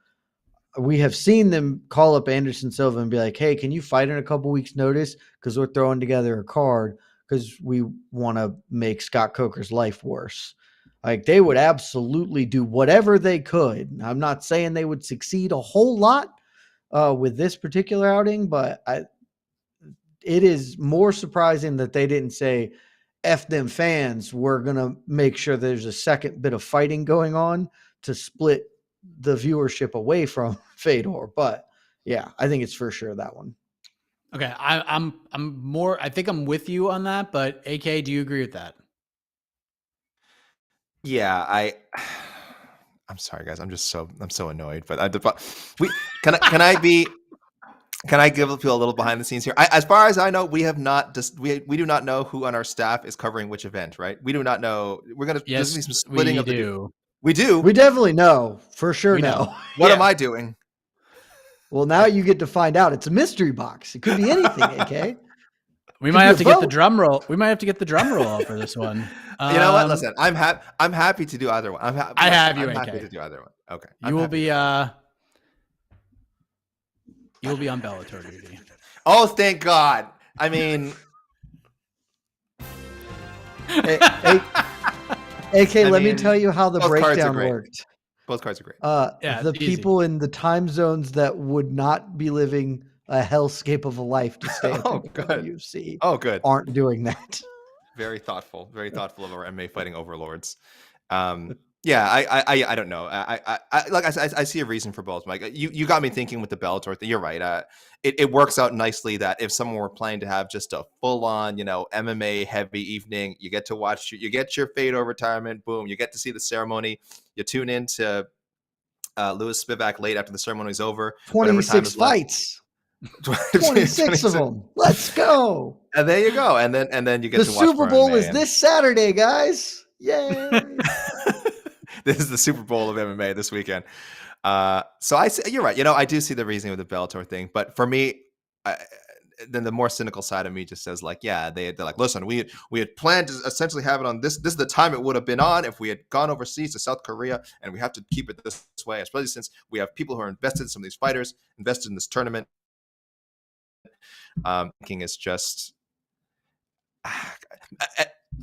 We have seen them call up Anderson Silva and be like, hey, can you fight in a couple weeks notice? Because we're throwing together a card because we want to make Scott Coker's life worse. Like they would absolutely do whatever they could. I'm not saying they would succeed a whole lot with this particular outing, but it is more surprising that they didn't say, F them fans, we're going to make sure there's a second bit of fighting going on to split the viewership away from Fedor. But yeah, I think it's for sure that one. Okay. I think I'm with you on that, but AK, do you agree with that? Yeah, I'm sorry guys. I'm so annoyed, but can I give people a little behind the scenes here? As far as I know, we have not we do not know who on our staff is covering which event, right? We do not know. There's some splitting of the do. We do. We definitely know for sure now. What am I doing? Well, now you get to find out. It's a mystery box. It could be anything, AK. We might have to get the drum roll. We might have to get the drum roll out for this one. You know what? Listen, I'm happy to do either one. I'm happy to do either one. Okay. You will be on Bellator duty. Oh, thank God. I mean, AK, let me tell you how the breakdown worked. Both cards are great. The people in the time zones that would not be living a hellscape of a life to stay at the UFC aren't doing that. Very thoughtful of our MMA fighting overlords. Yeah, I don't know. I see a reason for both, Mike. You got me thinking with the Bellator thing. You're right. It works out nicely that if someone were planning to have just a full on, MMA heavy evening, you get to watch, you get your Fedor retirement, boom, you get to see the ceremony. You tune in to Lewis Spivac late after the ceremony is over. 26 fights. 26 of them. Let's go. And there you go. And then you get to watch the Super Bowl is this Saturday, guys. Yay. This is the Super Bowl of MMA this weekend. So you're right. I do see the reasoning with the Bellator thing, but for me, then the more cynical side of me just says like, yeah, they're like, listen, we had planned to essentially have it on this is the time it would have been on if we had gone overseas to South Korea, and we have to keep it this way, especially since we have people who are invested in some of these fighters, invested in this tournament. Thinking is just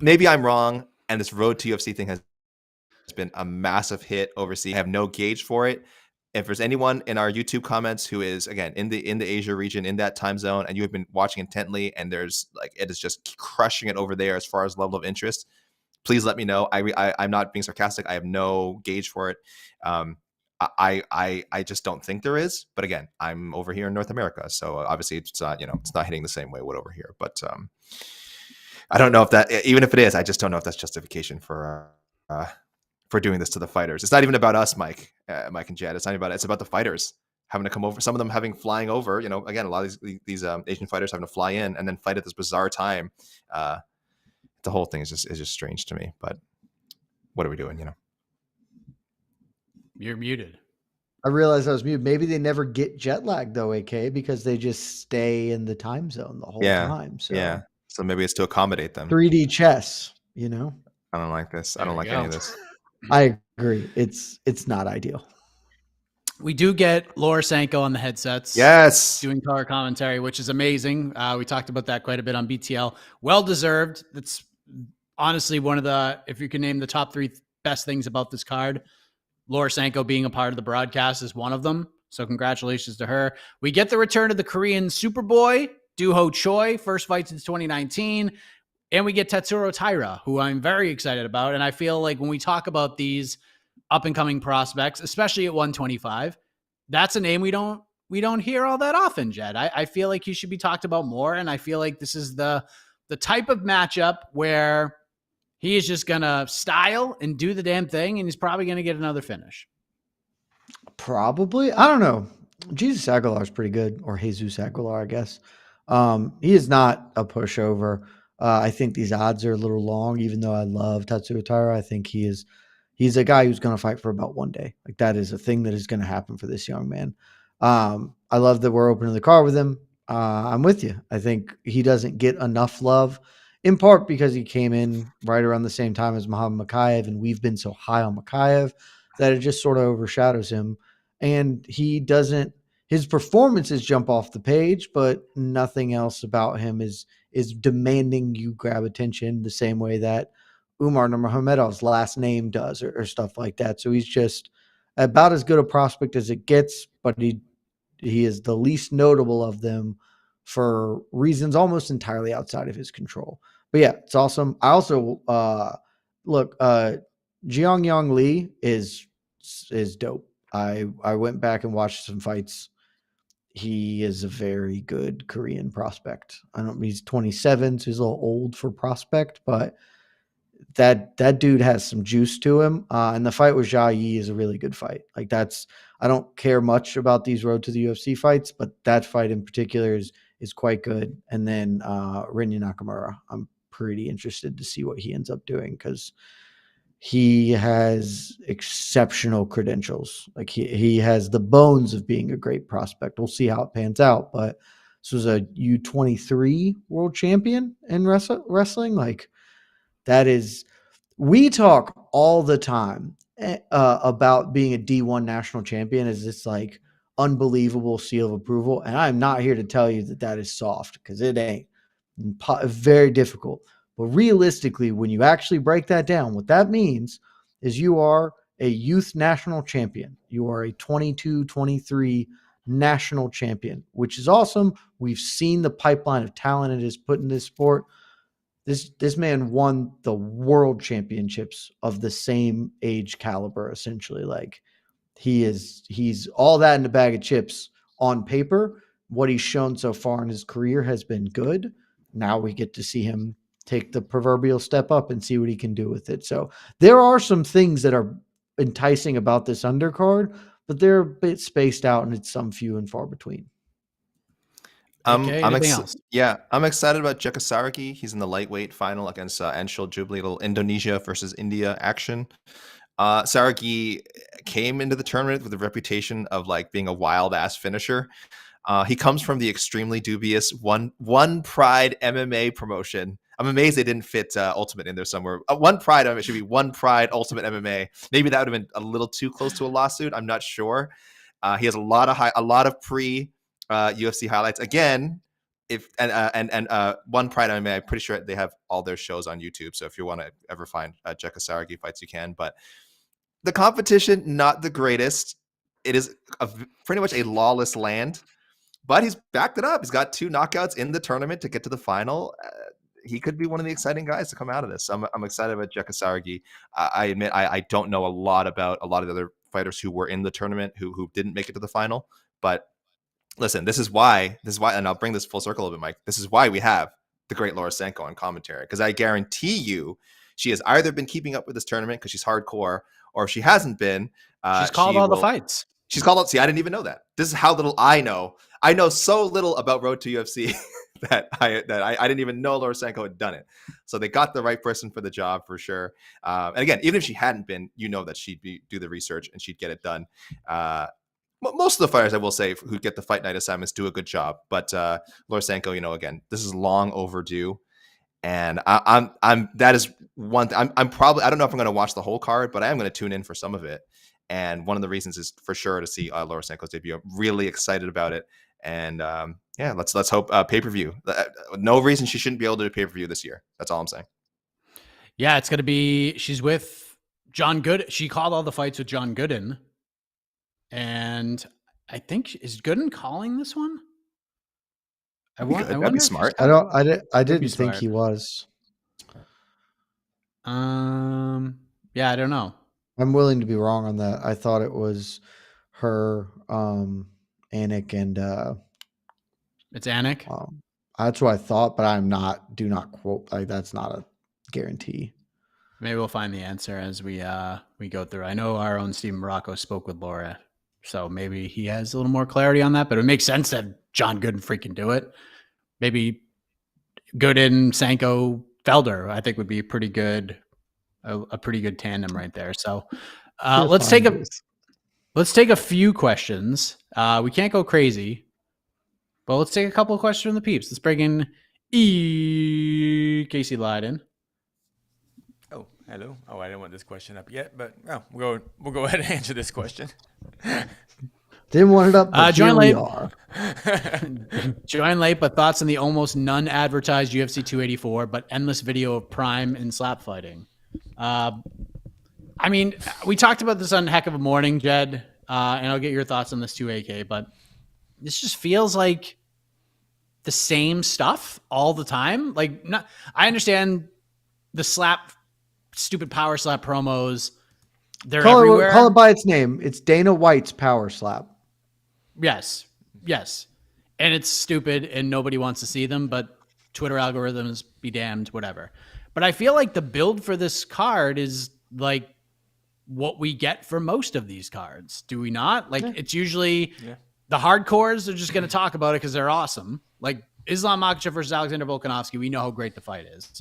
maybe I'm wrong, and this road to UFC thing has been a massive hit overseas. I have no gauge for it. If there's anyone in our YouTube comments who is, again, in the Asia region, in that time zone, and you have been watching intently, and there's like, it is just crushing it over there as far as level of interest, please let me know. I'm not being sarcastic. I have no gauge for it. I just don't think there is. But again, I'm over here in North America, so obviously it's not, it's not hitting the same way would over here. But I don't know if that, even if it is, I just don't know if that's justification for doing this to the fighters. It's not even about us, Mike and Jed. It's not about it. It's about the fighters having to come over. Some of them flying over. Again, a lot of these Asian fighters having to fly in and then fight at this bizarre time. The whole thing is just strange to me. But what are we doing? You're muted. I realized I was muted. Maybe they never get jet lag though, AK, because they just stay in the time zone the whole time. So yeah. So maybe it's to accommodate them. 3D chess, I don't like this. I don't like any of this. I agree. It's not ideal. We do get Lorosenko on the headsets. Yes. Doing color commentary, which is amazing. We talked about that quite a bit on BTL. Well deserved. That's honestly one of the, if you can name the top 3 best things about this card, Lorosenko being a part of the broadcast is one of them. So congratulations to her. We get the return of the Korean Superboy, Doo-Ho Choi, first fight since 2019. And we get Tetsuro Taira, who I'm very excited about. And I feel like when we talk about these up-and-coming prospects, especially at 125, that's a name we don't hear all that often, Jed. I feel like he should be talked about more, and I feel like this is the type of matchup where he is just going to style and do the damn thing, and he's probably going to get another finish. Probably. I don't know. Jesus Aguilar is pretty good, or Jesus Aguilar, I guess. He is not a pushover. I think these odds are a little long, even though I love Tetsuro Taira. I think he's a guy who's going to fight for about one day. Like, that is a thing that is going to happen for this young man. I love that we're opening the car with him. I'm with you. I think he doesn't get enough love, in part because he came in right around the same time as Muhammad Mokaev, and we've been so high on Mokaev that it just sort of overshadows him. And his performances jump off the page, but nothing else about him is demanding you grab attention the same way that Umar Nurmagomedov's last name does, or stuff like that. So he's just about as good a prospect as it gets, but he is the least notable of them for reasons almost entirely outside of his control. But yeah, it's awesome. I also look, Jiang Yang Lee is dope. I went back and watched some fights. He is a very good Korean prospect. He's 27, so he's a little old for prospect, but that dude has some juice to him. And the fight with Jia Yi is a really good fight. Like, I don't care much about these road to the UFC fights, but that fight in particular is quite good. And then Rinya Nakamura, I'm pretty interested to see what he ends up doing, because he has exceptional credentials. Like, he has the bones of being a great prospect. We'll see how it pans out. But this was a U23 world champion in wrestling. Like, that is, we talk all the time about being a D1 national champion as this like unbelievable seal of approval. And I'm not here to tell you that is soft, because it ain't. Very difficult. But realistically, when you actually break that down, what that means is you are a youth national champion. You are a 22, 23 national champion, which is awesome. We've seen the pipeline of talent it has put in this sport. This man won the world championships of the same age caliber, essentially. Like, he's all that in a bag of chips on paper. What he's shown so far in his career has been good. Now we get to see him take the proverbial step up and see what he can do with it. So there are some things that are enticing about this undercard, but they're a bit spaced out, and it's some few and far between. I'm excited about Jeka Sargi. He's in the lightweight final against Anshul Jubli, little Indonesia versus India action. Sargi came into the tournament with a reputation of like being a wild ass finisher. He comes from the extremely dubious One Pride MMA promotion. I'm amazed they didn't fit Ultimate in there somewhere. One Pride, it should be One Pride Ultimate MMA. Maybe that would have been a little too close to a lawsuit. I'm not sure. He has a lot of pre UFC highlights. Again, if and One Pride MMA, I'm pretty sure they have all their shows on YouTube. So if you want to ever find Jekka Sargi fights, you can. But the competition, not the greatest. It is pretty much a lawless land. But he's backed it up. He's got 2 knockouts in the tournament to get to the final. He could be one of the exciting guys to come out of this. I'm excited about Jekka Sargi. I admit I don't know a lot about a lot of the other fighters who were in the tournament who didn't make it to the final. But listen, this is why, and I'll bring this full circle a bit, Mike. This is why we have the great Laura Sanko on commentary, because I guarantee you she has either been keeping up with this tournament because she's hardcore, or if she hasn't been, she's called all the fights. She's called out. See, I didn't even know that. This is how little I know. I know so little about Road to UFC that I didn't even know Laura Sanko had done it. So they got the right person for the job for sure. And again, even if she hadn't been, that she'd do the research and she'd get it done. Most of the fighters, I will say, who get the fight night assignments do a good job. But Laura Sanko, again, this is long overdue. And that is one thing. I'm probably, I don't know if I'm going to watch the whole card, but I am going to tune in for some of it. And one of the reasons is for sure to see Laura Sanko's debut. I'm really excited about it. And let's hope pay-per-view. No reason she shouldn't be able to do pay-per-view this year. That's all I'm saying. Yeah, it's going to be, she's with John Good. She called all the fights with John Gooden. And I think, is Gooden calling this one? That'd be smart. I didn't think he was. Yeah, I don't know. I'm willing to be wrong on that. I thought it was her, Anik, and it's Anik. That's what I thought, but I'm not. Do not quote. Like, that's not a guarantee. Maybe we'll find the answer as we go through. I know our own Steve Morocco spoke with Laura, so maybe he has a little more clarity on that. But it makes sense that John Gooden freaking do it. Maybe Gooden, Sanko, Fedor, I think would be pretty good. A pretty good tandem right there. So let's take a few questions. We can't go crazy, but let's take a couple of questions from the peeps. Let's bring in Casey Leiden. Oh, hello. Oh, I didn't want this question up yet, but we'll go ahead and answer this question. Didn't want it up, but join late. Join late, but thoughts on the almost none advertised UFC 284, but endless video of Prime and slap fighting. I mean, we talked about this on Heck of a Morning, Jed, and I'll get your thoughts on this too, AK, but this just feels like the same stuff all the time. Like, I understand the stupid power slap promos. They're everywhere. Call it by its name. It's Dana White's power slap. Yes. And it's stupid and nobody wants to see them, but Twitter algorithms be damned, whatever. But I feel like the build for this card is like what we get for most of these cards. Do we not? Like, it's usually the hardcores are just going to talk about it because they're awesome. Like Islam Makhachev versus Alexander Volkanovski, we know how great the fight is.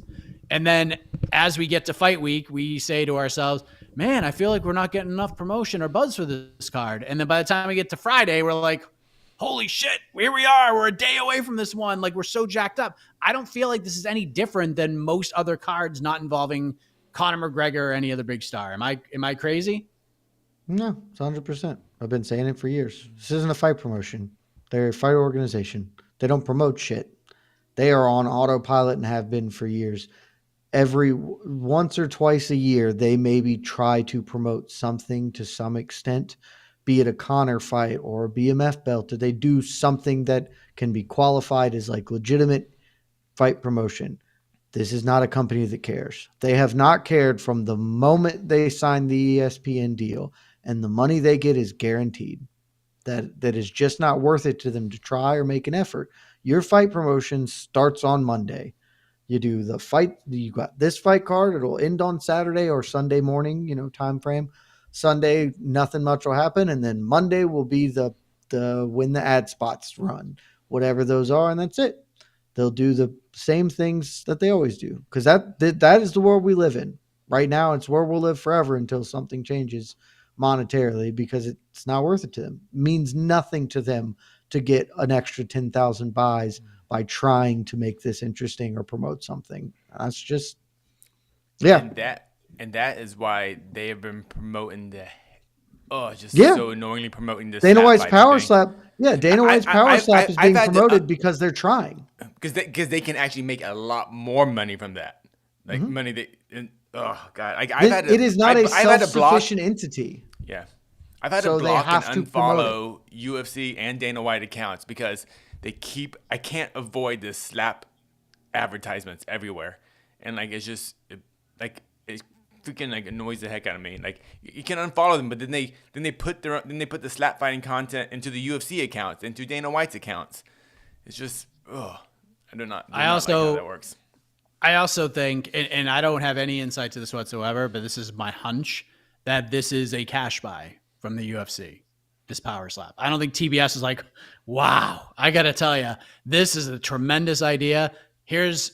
And then as we get to fight week, we say to ourselves, man, I feel like we're not getting enough promotion or buzz for this card. And then by the time we get to Friday, we're like, holy shit, here we are. We're a day away from this one. Like, we're so jacked up. I don't feel like this is any different than most other cards not involving Conor McGregor or any other big star. Am I crazy? No, it's 100%. I've been saying it for years. This isn't a fight promotion. They're a fight organization. They don't promote shit. They are on autopilot and have been for years. Once or twice a year, they maybe try to promote something to some extent, be it a Conor fight or a BMF belt. They do something that can be qualified as like legitimate fight promotion. This is not a company that cares. They have not cared from the moment they signed the ESPN deal, and the money they get is guaranteed. That is just not worth it to them to try or make an effort. Your fight promotion starts on Monday. You do the fight. You got this fight card. It'll end on Saturday or Sunday morning, time frame. Sunday, nothing much will happen. And then Monday will be the when the ad spots run, whatever those are. And that's it. They'll do the same things that they always do. Because that is the world we live in right now. It's where we'll live forever until something changes monetarily, because it's not worth it to them. It means nothing to them to get an extra 10,000 buys by trying to make this interesting or promote something. That's just, yeah. And that is why they have been promoting so annoyingly promoting this. Dana White's power slap. Yeah, Dana White's power slap is being promoted because they're trying. Because they can actually make a lot more money from that. Like money that. Oh God! It is not a self-sufficient entity. Yeah, I've had to block and unfollow UFC and Dana White accounts because they keep. I can't avoid this slap advertisements everywhere, and like it's just it freaking like annoys the heck out of me. Like you can unfollow them, but then they put the slap fighting content into the UFC accounts, into Dana White's accounts. It's just I do not like how that works. I also think, and I don't have any insight to this whatsoever, but this is my hunch, that this is a cash buy from the UFC, this power slap. I don't think TBS is like, wow, I got to tell you, this is a tremendous idea. Here's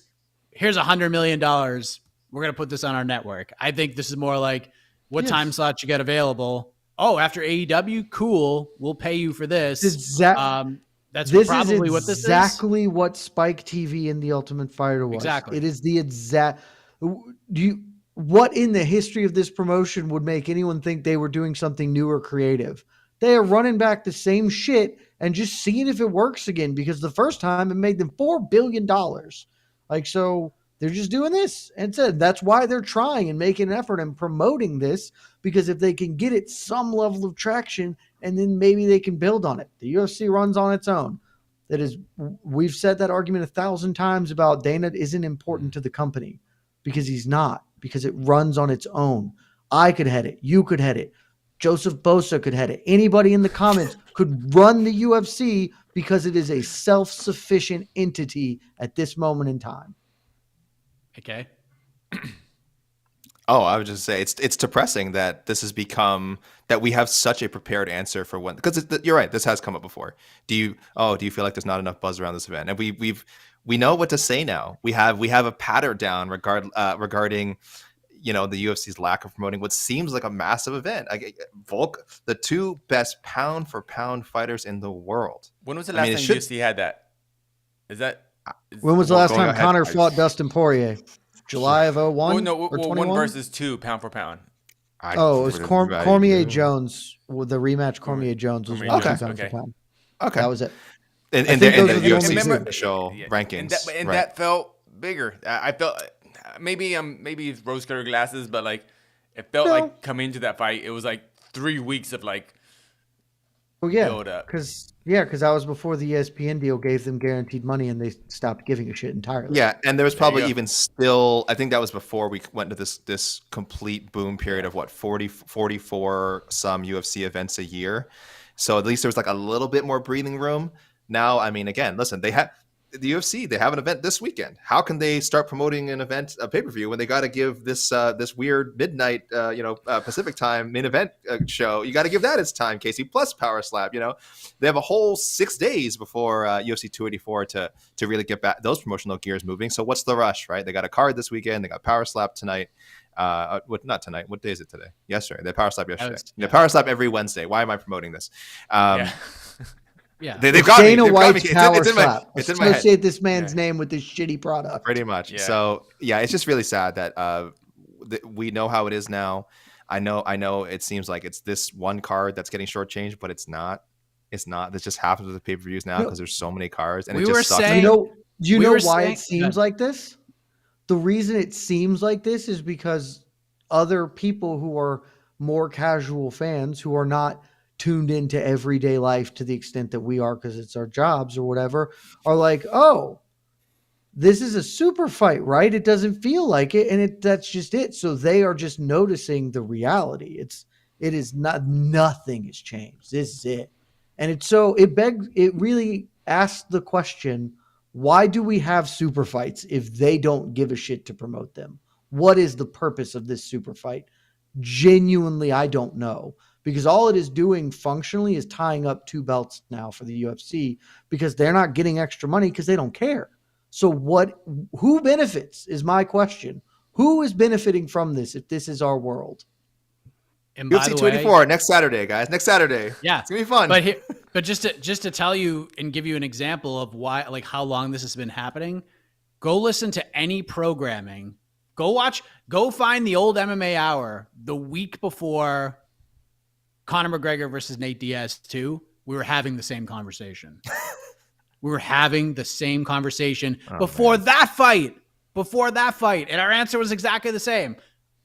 $100 million. We're going to put this on our network. I think this is more like, what time slots you got available? Oh, after AEW? Cool. We'll pay you for this. That's probably what this is. Exactly what Spike TV and The Ultimate Fighter was. Exactly. It is the exact. What in the history of this promotion would make anyone think they were doing something new or creative? They are running back the same shit and just seeing if it works again, because the first time it made them $4 billion. So they're just doing this. And that's why they're trying and making an effort and promoting this, because if they can get it some level of traction, and then maybe they can build on it. The UFC runs on its own. We've said that argument 1,000 times about Dana isn't important to the company, because he's not, because it runs on its own. I could head it. You could head it. Joseph Bosa could head it. Anybody in the comments could run the UFC, because it is a self-sufficient entity at this moment in time. Okay. Oh, I would just say it's depressing that this has become that we have such a prepared answer for when, because you're right, this has come up before. Do you feel like there's not enough buzz around this event? And we know what to say now. We have a pattern down regarding the UFC's lack of promoting what seems like a massive event. Volk, the two best pound for pound fighters in the world. When was the last time UFC had that? When was the last time Conor fought Dustin Poirier? July of 01? Oh, no, or 21? 1 versus 2 pound for pound. It was Cormier Jones. The rematch Cormier Jones was 1 pound for pound. Okay. That was it. And the UFC official rankings. And that felt bigger. I felt maybe rose-colored glasses, but like it felt like coming into that fight, it was like 3 weeks of like build up. Because that was before the ESPN deal gave them guaranteed money, and they stopped giving a shit entirely. Yeah, and there was probably even still, I think that was before we went to this complete boom period of 44 some UFC events a year. So at least there was like a little bit more breathing room. Now, I mean, again, listen, they have the UFC, they have an event this weekend. How can they start promoting an event, a pay-per-view, when they got to give this weird midnight, Pacific time main event show? You got to give that its time, Casey, plus Power Slap. They have a whole 6 days before UFC 284 to really get back those promotional gears moving. So what's the rush, right? They got a card this weekend. They got Power Slap tonight. Not tonight. What day is it today? Yesterday. They Power Slap yesterday. Power Slap every Wednesday. Why am I promoting this? Yeah, they've got Dana White's power slap. It's in my head. Associate this man's name with this shitty product. Pretty much. Yeah. So it's just really sad that we know how it is now. I know. It seems like it's this one card that's getting shortchanged, but it's not. It's not. This just happens with the pay-per-views now because there's so many cards, and it just sucks. Do you know why it seems like this? The reason it seems like this is because other people who are more casual fans, who are not tuned into everyday life to the extent that we are, because it's our jobs or whatever, are like, oh, this is a super fight, right? It doesn't feel like it, and that's just it. So they are just noticing the reality. It is not, nothing has changed. This is it. And it really asks the question, why do we have super fights if they don't give a shit to promote them? What is the purpose of this super fight? Genuinely, I don't know. Because all it is doing functionally is tying up 2 belts now for the UFC, because they're not getting extra money because they don't care. So who benefits is my question. Who is benefiting from this if this is our world? And by UFC the 24 way, next Saturday, guys. Next Saturday. Yeah, it's gonna be fun. But just to tell you and give you an example of why, like how long this has been happening, go listen to any programming. Go find the old MMA Hour the week before Conor McGregor versus Nate Diaz 2. We were having the same conversation. Before that fight. And our answer was exactly the same.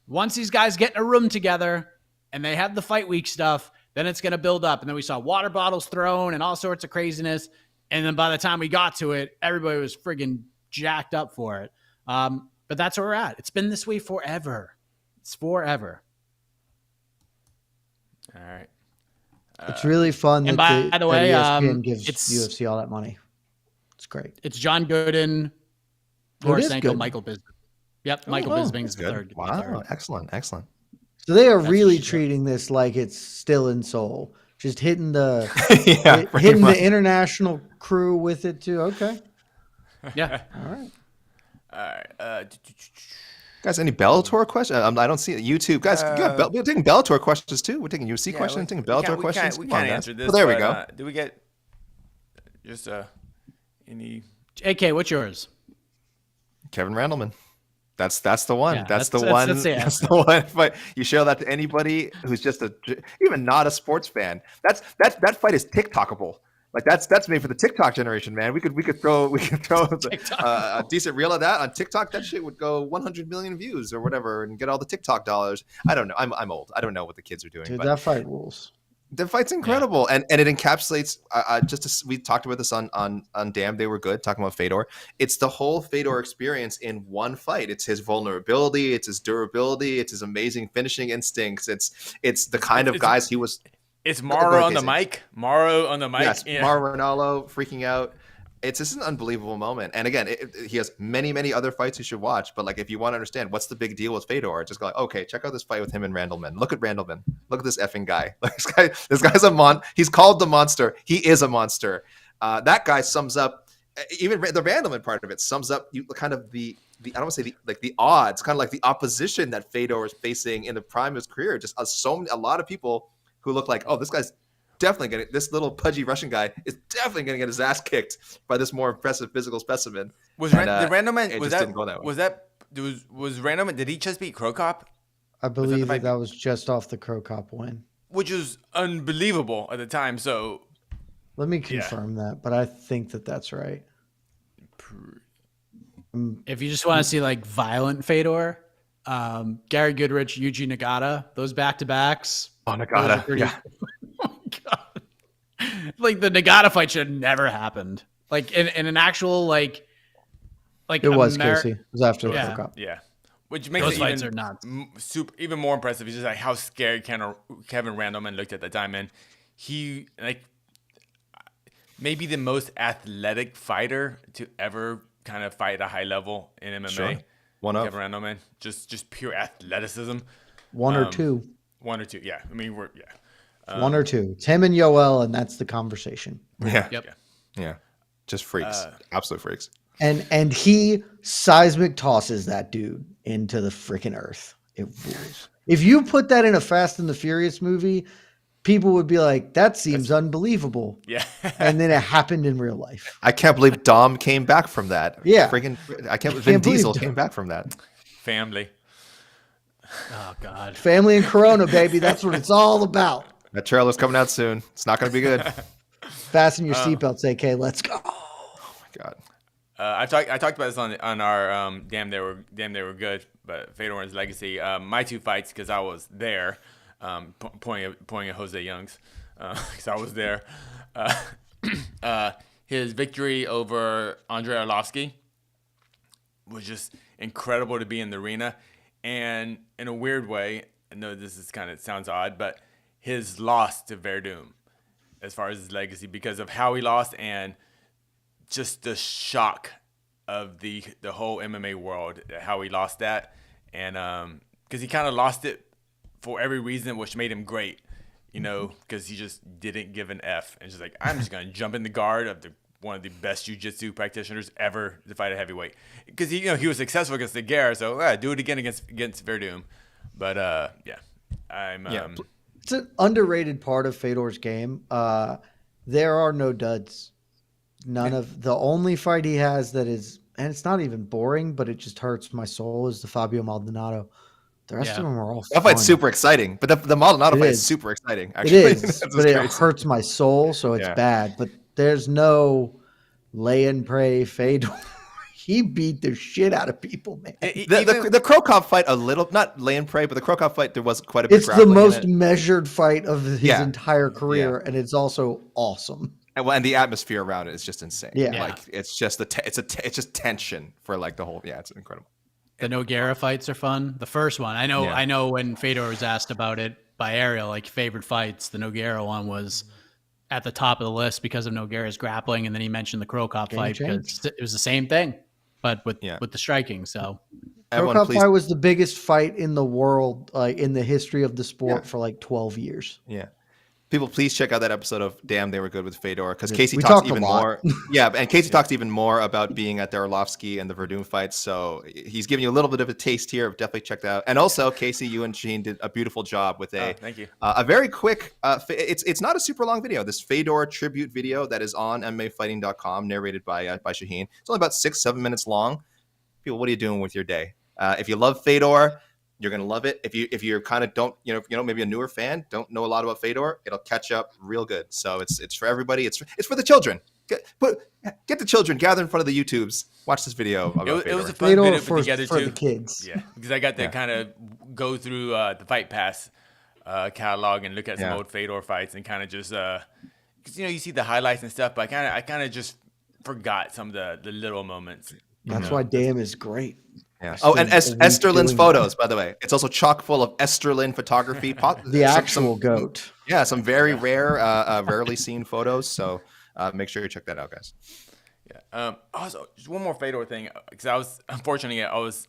Once these guys get in a room together and they have the fight week stuff, then it's going to build up. And then we saw water bottles thrown and all sorts of craziness. And then by the time we got to it, everybody was friggin' jacked up for it. But that's where we're at. It's been this way forever. It's forever. All right. It's really fun and that by the way, ESPN gives UFC all that money. It's great. It's John Gooden, Lorisenko, Michael Bisping. Yep, Michael Bisping is the third. Wow, excellent. So they are really treating this like it's still in Seoul. Just hitting the the international crew with it too. Okay. Yeah. All right. Guys, any Bellator questions? I don't see it. YouTube. Guys, we're taking Bellator questions too. We're taking UFC questions, taking Bellator questions. We can't answer this. Well, there we go. Do we get just any? AK, what's yours? Kevin Randleman. That's the one. Yeah, that's the one. That's the one. But you show that to anybody who's just even not a sports fan. That fight is TikTokable. Like that's made for the TikTok generation, man. We could throw a decent reel of that on TikTok. That shit would go 100 million views or whatever, and get all the TikTok dollars. I don't know. I'm old. I don't know what the kids are doing. Dude, but that fight rules. The fight's incredible, and it encapsulates. We talked about this on Damn They Were Good, talking about Fedor. It's the whole Fedor experience in one fight. It's his vulnerability, it's his durability, it's his amazing finishing instincts. It's the kind of guys he was. It's Mauro on the mic. Yes, yeah. Mauro Ranallo freaking out. It's just an unbelievable moment. And again, he has many other fights you should watch. But like, if you want to understand what's the big deal with Fedor, just go like, okay, check out this fight with him and Randleman. Look at Randleman. Look at this effing guy. Like, this guy's a He's called the monster. He is a monster. That guy sums up even the Randleman part of it. Sums up kind of the I don't want to say the odds, kind of like the opposition that Fedor is facing in the prime of his career. Just a lot of people who look like, oh, this guy's definitely getting, this little pudgy Russian guy is definitely going to get his ass kicked by this more impressive physical specimen. Was Randleman did he just beat Krokop? I believe that was just off the Krokop win, which was unbelievable at the time. So let me confirm that, but I think that's right. If you just want to see like violent Fedor, Gary Goodrich, Yuji Nagata, those back-to-backs. Oh, Nagata, yeah. Oh, God. Like the Nagata fight should have never happened. Like in an actual like it was Casey. It was after the World Cup. Yeah, which makes those it fights are nuts. Even more impressive. It's just like how scared Kevin Randleman looked at the time, and he maybe the most athletic fighter to ever kind of fight at a high level in MMA. Sure. Kevin Randleman, just pure athleticism. One or two, yeah. I mean, one or two. It's him and Yoel, and that's the conversation. Yeah. Yep. Yeah. Just freaks. Absolute freaks. And he seismic tosses that dude into the freaking earth. It rules. If you put that in a Fast and the Furious movie, people would be like, that seems unbelievable. Yeah. And then it happened in real life. I can't believe Dom came back from that. Yeah. I can't believe Vin Diesel came back from that. Family. Oh, God. Family and Corona, baby. That's what it's all about. That trailer's coming out soon. It's not going to be good. Fasten your seatbelts, AK. Let's go. Oh, my God. I talked about this on our Damn They Were Good, but Fedor and his legacy. My two fights, because I was there, pointing at Jose Young's, because I was there. His victory over Andrei Arlovsky was just incredible to be in the arena, and in a weird way, I know this is sounds odd, but his loss to Verdum, as far as his legacy, because of how he lost and just the shock of the whole MMA world, how he lost that, and because he kind of lost it for every reason, which made him great, because he just didn't give an F, and just like, I'm just gonna jump in the guard of one of the best jiu-jitsu practitioners ever to fight a heavyweight, because he was successful against the Guerre, so do it again against Verdum, but yeah, It's an underrated part of Fedor's game. There are no duds. The only fight he has that is, and it's not even boring, but it just hurts my soul, is the Fabio Maldonado. The rest of them are all that fight's super exciting, but the Maldonado fight is super exciting. Actually, it is, but it hurts my soul, so it's bad. But there's no lay and pray Fedor. He beat the shit out of people, man. The Crow Cop fight, a little, not lay and pray, but the Crow Cop fight, there was quite a bit. It's the most measured fight of his entire career, and it's also awesome. And the atmosphere around it is just insane. Yeah, like it's just it's just tension for like the whole. Yeah, it's incredible. The Nogueira fights are fun. The first one, I know when Fedor was asked about it by Ariel, like favorite fights, the Nogueira one was at the top of the list because of Nogueira's grappling, and then he mentioned the Crow Cop fight because it was the same thing, but with the striking. So Crow Cop fight was the biggest fight in the world, like in the history of the sport for like 12 years. Yeah. People, please check out that episode of Damn, They Were Good with Fedor, because Casey talks even more. And Casey talks even more about being at the Arlovsky and the Verdun fights. So he's giving you a little bit of a taste here. Definitely check that out. And also, Casey, you and Gene did a beautiful job with thank you. A very quick. It's not a super long video. This Fedor tribute video that is on MMAfighting.com, narrated by Shaheen. It's only about 6-7 minutes long. People, what are you doing with your day? If you love Fedor, you're gonna love it. If you're kind of don't maybe a newer fan, don't know a lot about Fedor, it'll catch up real good. So it's for everybody. It's for the children. Get the children, gather in front of the YouTubes, watch this video. It was a fun video for together for too. the kids. Yeah, because I got to kind of go through the Fight Pass catalog and look at some old Fedor fights and kind of just because you see the highlights and stuff, but I kind of just forgot some of the little moments. That's why Damn is great. Yeah. Oh, and Esterlin's photos, by the way. It's also chock full of Esterlin photography. The actual goat. Yeah, some very rare, rarely seen photos. So make sure you check that out, guys. Yeah. Also, just one more Fedor thing, because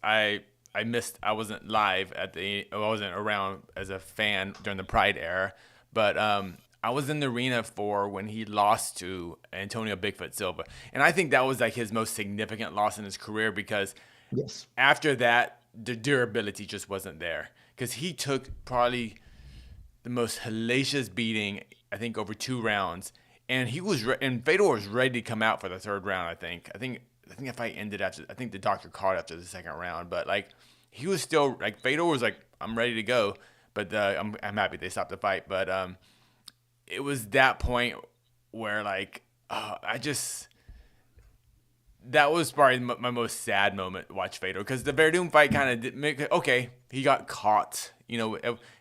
I missed. I wasn't live I wasn't around as a fan during the Pride era, but I was in the arena for when he lost to Antonio Bigfoot Silva, and I think that was like his most significant loss in his career because. Yes. After that, the durability just wasn't there because he took probably the most hellacious beating, I think, over 2 rounds, and Fedor was ready to come out for the 3rd round. I think the fight ended after. I think the doctor called after the 2nd round, but like he was still like Fedor was like, I'm ready to go, but I'm happy they stopped the fight. But it was that point where like that was probably my most sad moment to watch Fedor because the Verdun fight kind of did make he got caught.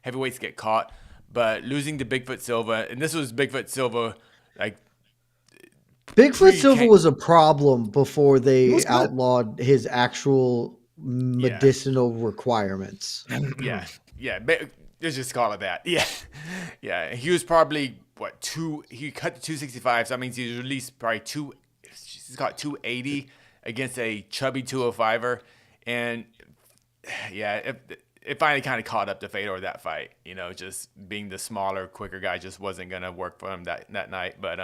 Heavyweights get caught, but losing to Bigfoot Silva, and this was Bigfoot Silva, like Bigfoot Silva was a problem before they outlawed his actual medicinal requirements. Yeah. Let's just call it that. Yeah. He was probably he cut to 265, so that means he was released probably he's got 280 against a chubby 205er, and it finally kind of caught up to Fedor that fight. Just being the smaller, quicker guy just wasn't gonna work for him that night. But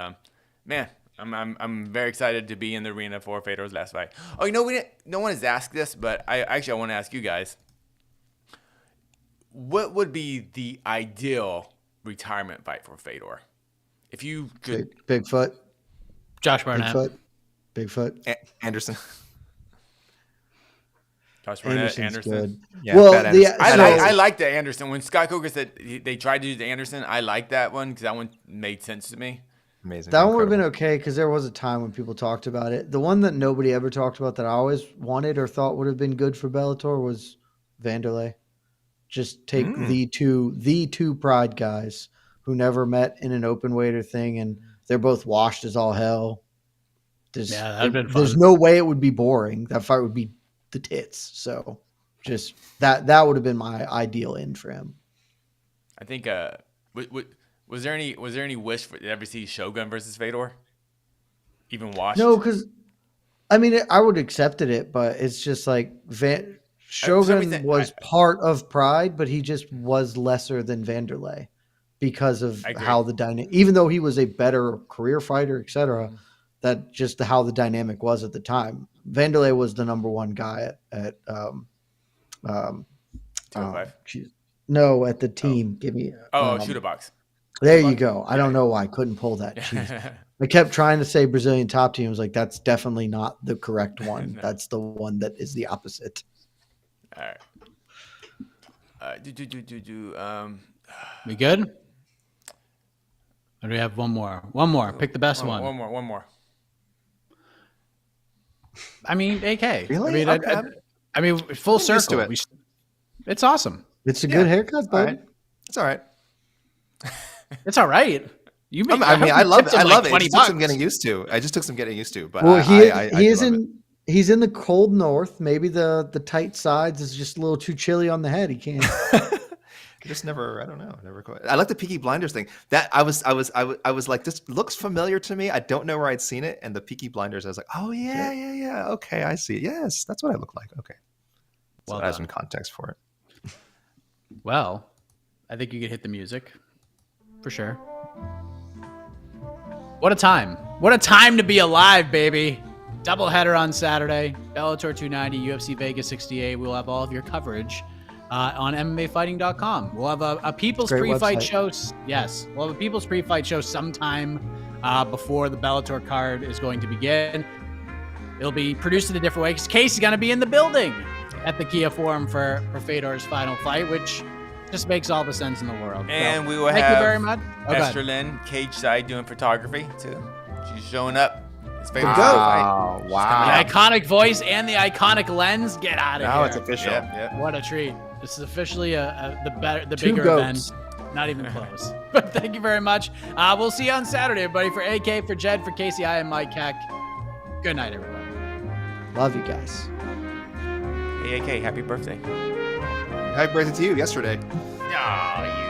man, I'm very excited to be in the arena for Fedor's last fight. Oh, no one has asked this, but I want to ask you guys, what would be the ideal retirement fight for Fedor? If you could, Bigfoot, Josh Barnett. Bigfoot. Anderson. Josh Barnett, Anderson. Good. Yeah, well, I like the Anderson. When Scott Coker said they tried to do the Anderson, I like that one because that one made sense to me. Amazing. That one would have been okay because there was a time when people talked about it. The one that nobody ever talked about that I always wanted or thought would have been good for Bellator was Vanderlei. Just take the two Pride guys who never met in an open weighter thing, and they're both washed as all hell. That'd been fun. There's no way it would be boring. That fight would be the tits. So just that would have been my ideal end for him. I think was there any wish for to ever see Shogun versus Fedor? Even watched? No, because I mean I would accepted it, but it's just like Shogun was part of Pride, but he just was lesser than Vanderlei because of how the dynamic. Even though he was a better career fighter, etc. That just how the dynamic was at the time. Vanderlei was the number 1 guy at 205. No, at the team. Give me. Shooter box. There you go. I don't know why I couldn't pull that. Jeez. I kept trying to say Brazilian top team. I was like, that's definitely not the correct one. No. That's the one that is the opposite. All right. We good? Or do we have one more? One more. Pick the best one. One more. I mean, AK. Really? I mean, full circle. It's awesome. It's a good haircut, bud. All right. It's all right. It's all right. I love it. I love it. It just took $20. some getting used to. But Well, he's he's in the cold north. Maybe the tight sides is just a little too chilly on the head. He can't. Just never. I don't know. Never quite. I like the Peaky Blinders thing. That I was like, this looks familiar to me. I don't know where I'd seen it. And the Peaky Blinders, I was like, oh yeah. Okay, I see it. Yes, that's what I look like. Okay. So that has some context for it. Well, I think you could hit the music for sure. What a time. What a time to be alive, baby. Doubleheader on Saturday. Bellator 290, UFC Vegas 68. We'll have all of your coverage on MMAfighting.com. We'll have a People's Pre-Fight show. Yes, we'll have a People's Pre-Fight show sometime before the Bellator card is going to begin. It'll be produced in a different way because Casey's going to be in the building at the Kia Forum for Fedor's final fight, which just makes all the sense in the world. And so, we will thank have you very much. Esther Lynn, cage side, doing photography too. She's showing up. It's favorite Wow. The iconic voice and the iconic lens. Get out of here. Now it's official. Yep. What a treat. This is officially the Two bigger goats. event. Not even close. But thank you very much. We'll see you on Saturday, everybody. For AK, for Jed, for Casey, I am Mike Keck. Good night, everybody. Love you guys. Hey, AK, happy birthday. Happy birthday to you yesterday. Oh, you